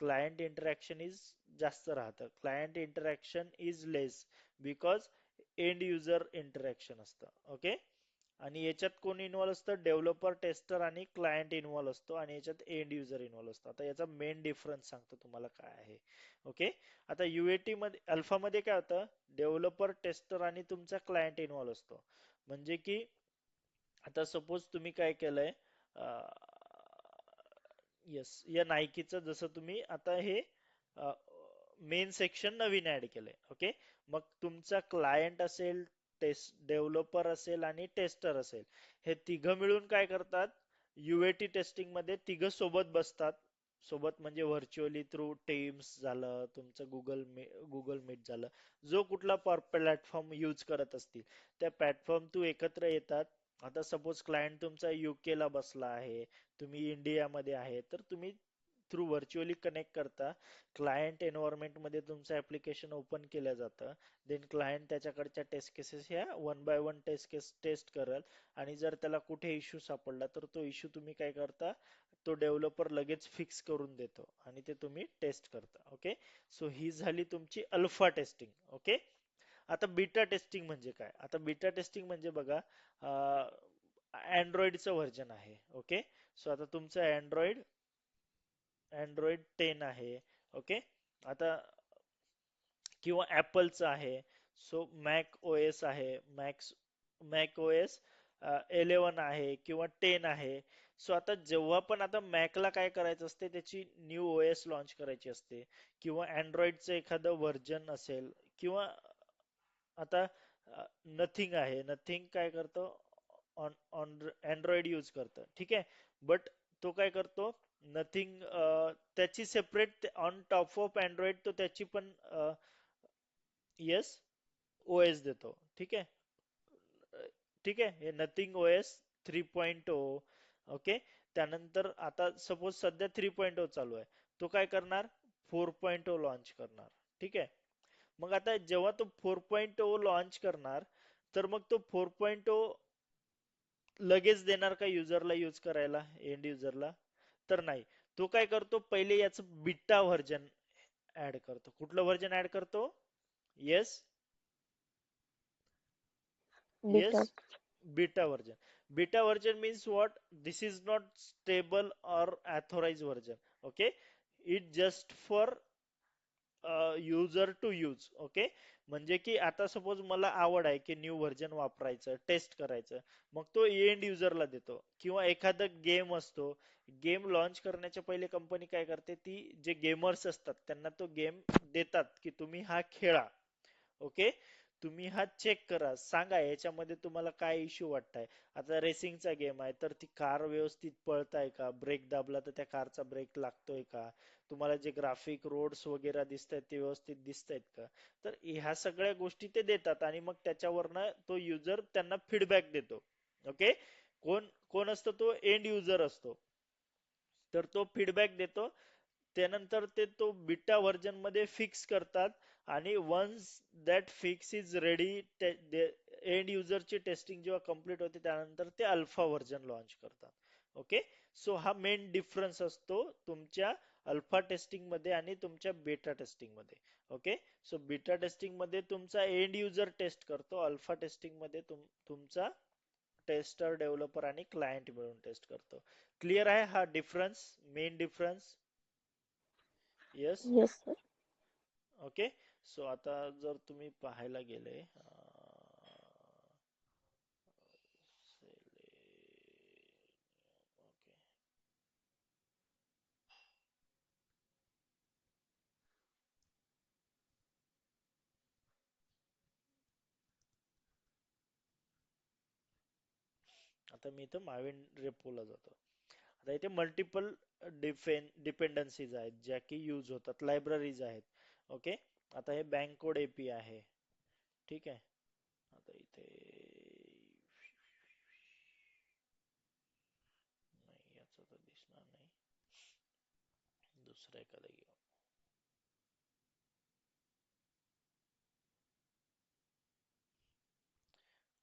क्लायंट इंटरॅक्शन इज जास्त राहतं. Client interaction is less because end user interaction असतं. ओके, आणि याच्यात कोण इन्व्हॉल्व असतं, डेव्हलपर, टेस्टर आणि क्लायंट इन्व्हॉल्व असतो, आणि याच्यात एंड युजर इन्व्हॉल्व असतो. आता याचा मेन डिफरन्स सांगतो तुम्हाला काय आहे. ओके, आता युएटी मध्ये, अल्फा मध्ये काय होतं, डेव्हलपर, टेस्टर आणि तुमचा क्लायंट इन्व्हॉल्व असतो. म्हणजे की आता सपोज तुम्ही काय केलंय, येस, या नायकीचं जसं तुम्ही आता हे मेन सेक्शन नवीन ऍड केलंय. ओके, मग तुमचा क्लायंट असेल, टेस्ट डेव्हलपर असेल आणि टेस्टर असेल, हे तिघं मिळून काय करतात, युएटी टेस्टिंग मध्ये तिघं सोबत बसतात. सोबत म्हणजे व्हर्च्युअली थ्रू टीम्स झालं, तुमचं गुगल मीट झालं, जो कुठला प्लॅटफॉर्म यूज करत असतील त्या प्लॅटफॉर्म थ्रू एकत्र येतात. आता सपोज क्लायंट तुमचा युके ला बसला आहे, तुम्ही इंडियामध्ये आहे, तर तुम्ही थ्रू व्हर्च्युअली कनेक्ट करता. क्लायंट एन्व्हायरमेंट मध्ये तुमचं ऍप्लिकेशन ओपन केलं जातं. देन क्लायंट त्याच्याकडच्या टेस्ट केसेस ह्या वन बाय वन टेस्ट करल, आणि जर त्याला कुठे इश्यू सापडला तर तो इश्यू तुम्ही काय करता, तो डेव्हलपर लगेच फिक्स करून देतो आणि ते तुम्ही टेस्ट करता. ओके, सो ही झाली तुमची अल्फा टेस्टिंग. ओके, आता बीटा टेस्टिंग म्हणजे काय, आता बीटा टेस्टिंग म्हणजे बघा, अँड्रॉइडचं व्हर्जन आहे. ओके, सो आता तुमचं अँड्रॉइड 10 आहे. ओके, आता किंवा ऍपलचं आहे, सो मॅक ओएस आहे, मॅक ओएस 11 आहे किंवा 10 आहे. सो आता जेव्हा पण आता मॅकला काय करायचं असते, त्याची न्यू ओएस लॉन्च करायची असते, किंवा अँड्रॉइडचं एखादं व्हर्जन असेल, किंवा आता नथिंग आहे, नथिंग काय करतो, ऑन ऑन अँड्रॉइड यूज करतं, ठीक आहे. बट तो काय करतो, नथिंग त्याची separate on top of Android तो त्याची पण येस ओएस देतो. ठीक आहे, ठीक आहे, हे नथिंग ओएस 3.0. ओके, त्यानंतर आता सपोज सध्या 3.0 चालू आहे, तो काय करणार, 4.0 लॉन्च करणार. ठीक आहे, मग आता जेव्हा तो 4.0 लॉन्च करणार, तर मग तो 4.0 लगेच देणार का युजरला यूज करायला, एंड युजरला, तर नाही. तो काय करतो, पहिले याचं बिटा व्हर्जन ऍड करतो. कुठलं व्हर्जन ऍड करतो, yes yes, Beta. beta version. Beta version means what, this is not stable or authorized version. Okay, it just for user to use. Okay, म्हणजे की आता सपोज मला आवड आहे की न्यू व्हर्जन वापरायचं, टेस्ट करायचं, मग तो एंड युजरला देतो. किंवा एखादा गेम असतो, गेम लॉन्च करण्याच्या पहिले कंपनी काय करते, ती जे गेमर्स असतात त्यांना तो गेम देतात की तुम्ही हा खेळा. ओके, तुम्ही हा चेक करा, सांगा याच्यामध्ये तुम्हाला काय इश्यू वाटताय. आता रेसिंगचा गेम आहे, तर ती कार व्यवस्थित पळताय का, ब्रेक दाबला तर त्या कारचा ब्रेक लागतोय का, तुम्हाला जे ग्राफिक रोड्स वगैरे दिसत आहेत ते व्यवस्थित दिसत आहेत का. तर ह्या सगळ्या गोष्टी ते देतात, आणि मग त्याच्यावरनं तो युजर त्यांना फीडबॅक देतो. ओके, कोण कोण असतो, तो एंड युजर असतो, तर तो फीडबॅक देतो. त्यानंतर ते तो बीटा व्हर्जन मध्ये फिक्स करतात, आणि once that fix is ready, end युजरची टेस्टिंग जेव्हा कम्प्लीट होते त्यानंतर ते अल्फा व्हर्जन लॉन्च करतात. ओके, सो हा मेन डिफरन्स असतो तुमच्या अल्फा टेस्टिंग मध्ये आणि तुमच्या बेटा टेस्टिंग मध्ये. ओके, सो बीटा टेस्टिंग मध्ये तुमचा एंड युजर टेस्ट करतो, अल्फा टेस्टिंग मध्ये तुमचा टेस्टर, डेव्हलपर आणि क्लायंट मिळून टेस्ट करतो. क्लिअर आहे हा difference, main difference. Yes. Yes, sir. Okay, so आता जर तुम्ही पाहायला गेले, ओके, आता मी इथं माविन रेपोला जातो. आता इथे मल्टिपल डिपेंडन्सीज आहेत ज्या की यूज होतात, लायब्ररीज आहेत. ओके, आता हे बँक कोड एपी आहे. ठीक आहे, आता इथे नाही, याचा तर दिसणार नाही, दुसरा एखादा घेऊ.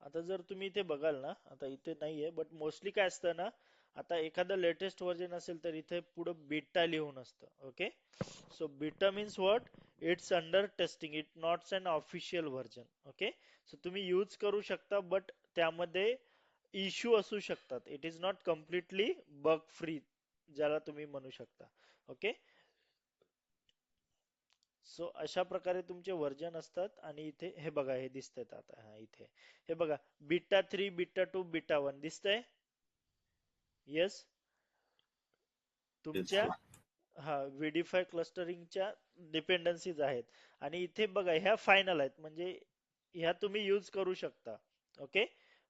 आता जर तुम्ही इथे बघाल ना, आता इथे नाहीये, बट मोस्टली काय असतं ना, आता एखादं लेटेस्ट व्हर्जन असेल तर इथे पुढं बीटा लिहून असतं. Okay, so beta means what, it's under testing, it not unofficial version. Okay, so तुम्ही यूज करू शकता, बट त्यामध्ये इश्यू असू शकतात. It is not completely bug free, ज्याला तुम्ही म्हणू शकता. ओके, सो अशा प्रकारे तुमचे व्हर्जन असतात. आणि इथे हे बघा, हे दिसतंय आता, हा इथे हे बघा, बीटा 3, बीटा 2, बीटा 1 दिसतंय. येस, Yes, तुमच्या sir. हा व्हीडीफाय क्लस्टरिंगच्या डिपेंडन्सीज आहेत. आणि इथे बघा ह्या फायनल आहेत, म्हणजे ह्या तुम्ही यूज करू शकता. ओके.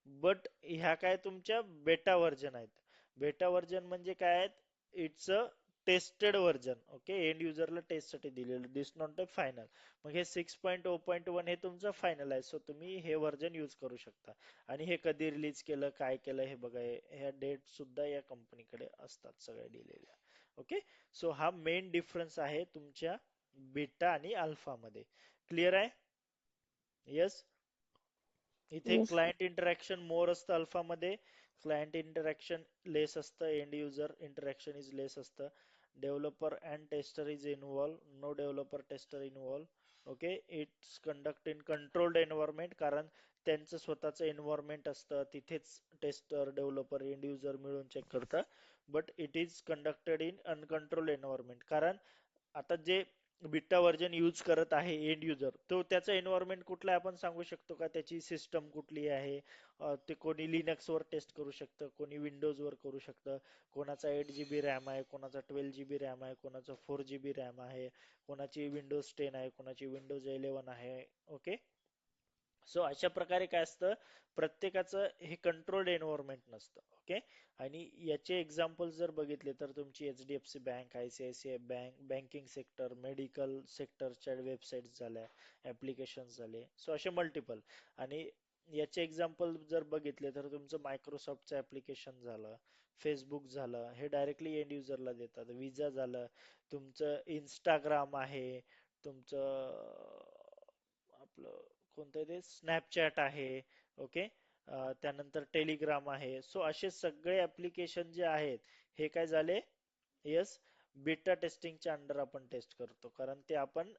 बट ह्या काय तुमच्या बेटा व्हर्जन आहेत. बेटा व्हर्जन म्हणजे काय आहेत, it's a tested version. Okay, end युजरला टेस्टसाठी दिलेलं, दिस नॉट अ फायनल. मग हे 6.0.1 हे तुमचं फायनल आहे, सो तुम्ही हे व्हर्जन यूज करू शकता. आणि हे कधी रिलीज केलं, काय केलं हे बघा, ह्या डेट सुद्धा या कंपनीकडे असतात सगळ्या दिलेल्या. ओके. सो हा मेन डिफरन्स आहे तुमच्या बीटा आणि अल्फा मध्ये. क्लिअर आहे? येस. इथे Yes. क्लायंट इंटरॅक्शन मोर असतं अल्फा मध्ये, क्लायंट इंटरॅक्शन लेस असतं, end user interaction is less असतं. Developer and tester is involve, no developer tester involve. Okay. It's conduct in controlled environment, कारण त्यांचं स्वतःचं एन्व्हायरमेंट असतं, तिथेच टेस्टर डेव्हलपर एंड युजर मिळून चेक करतात. But it is conducted in uncontrolled environment, कारण आता जे बीटा व्हर्जन यूज करत आहे एंड युजर, तो त्याचा एन्व्हायरमेंट कुठला आहे आपण सांगू शकतो का, त्याची सिस्टम कुठली आहे. ते कोणी लिनक्स वर टेस्ट करू शकतं, कोणी विंडोज वर करू शकतं, कोणाचा 8 GB रॅम आहे, कोणाचा 12 GB रॅम आहे, कोणाचा 4 GB रॅम आहे, कोणाची विंडोज 10 आहे, कोणाची विंडोज 11 आहे. ओके. सो अशा प्रकारे काय असतं, प्रत्येकाचं हे कंट्रोल्ड एन्व्हायरमेंट नसतं. ओके. आणि याचे एक्झाम्पल जर बघितले तर तुमची HDFC bank, ICICI bank, banking sector, medical सेक्टरच्या वेबसाईट झाल्या, ऍप्लिकेशन झाले, सो असे मल्टिपल. आणि याचे एक्झाम्पल जर बघितले तर तुमचं मायक्रोसॉफ्टचं ऍप्लिकेशन झालं, फेसबुक झालं, हे डायरेक्टली एंड युजरला देतात. विजा झालं, तुमचं इंस्टाग्राम आहे, तुमचं आपलं कोणतं ते स्नॅपचॅट आहे. ओके. त्यानंतर टेलिग्राम आहे. सो असे सगळे ऍप्लिकेशन जे आहेत हे काय झाले, येस, बीटा टेस्टिंगच्या अंडर आपण टेस्ट करतो, कारण ते आपण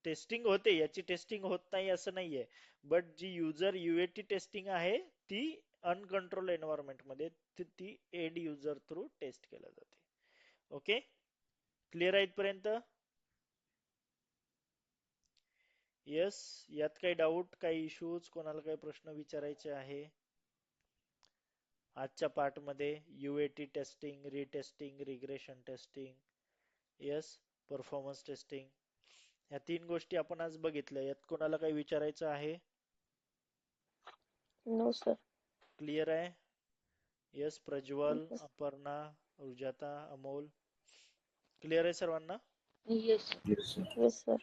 टेस्टिंग होते, याची टेस्टिंग होत नाही असं नाहीये. बट जी युजर UAT टेस्टिंग आहे ती अनकंट्रोल एन्व्हायरमेंट मध्ये ती एंड युजर थ्रू टेस्ट केल्या जाते. ओके. क्लिअर आहे इथपर्यंत? येस. यात काही डाऊट, काही इश्यूज, कोणाला काही प्रश्न विचारायचे आहे आजच्या पार्ट मध्ये? UAT testing, retesting, regression testing, yes, performance testing, या 3 गोष्टी आपण आज बघितल्या. यात कोणाला काही विचारायचं आहे? No, sir. क्लिअर आहे? Yes. Prajwal, Yes. Aparna, Rujata, Amol, clear आहे सर्वांना? Yes. Yes, sir. Yes, sir.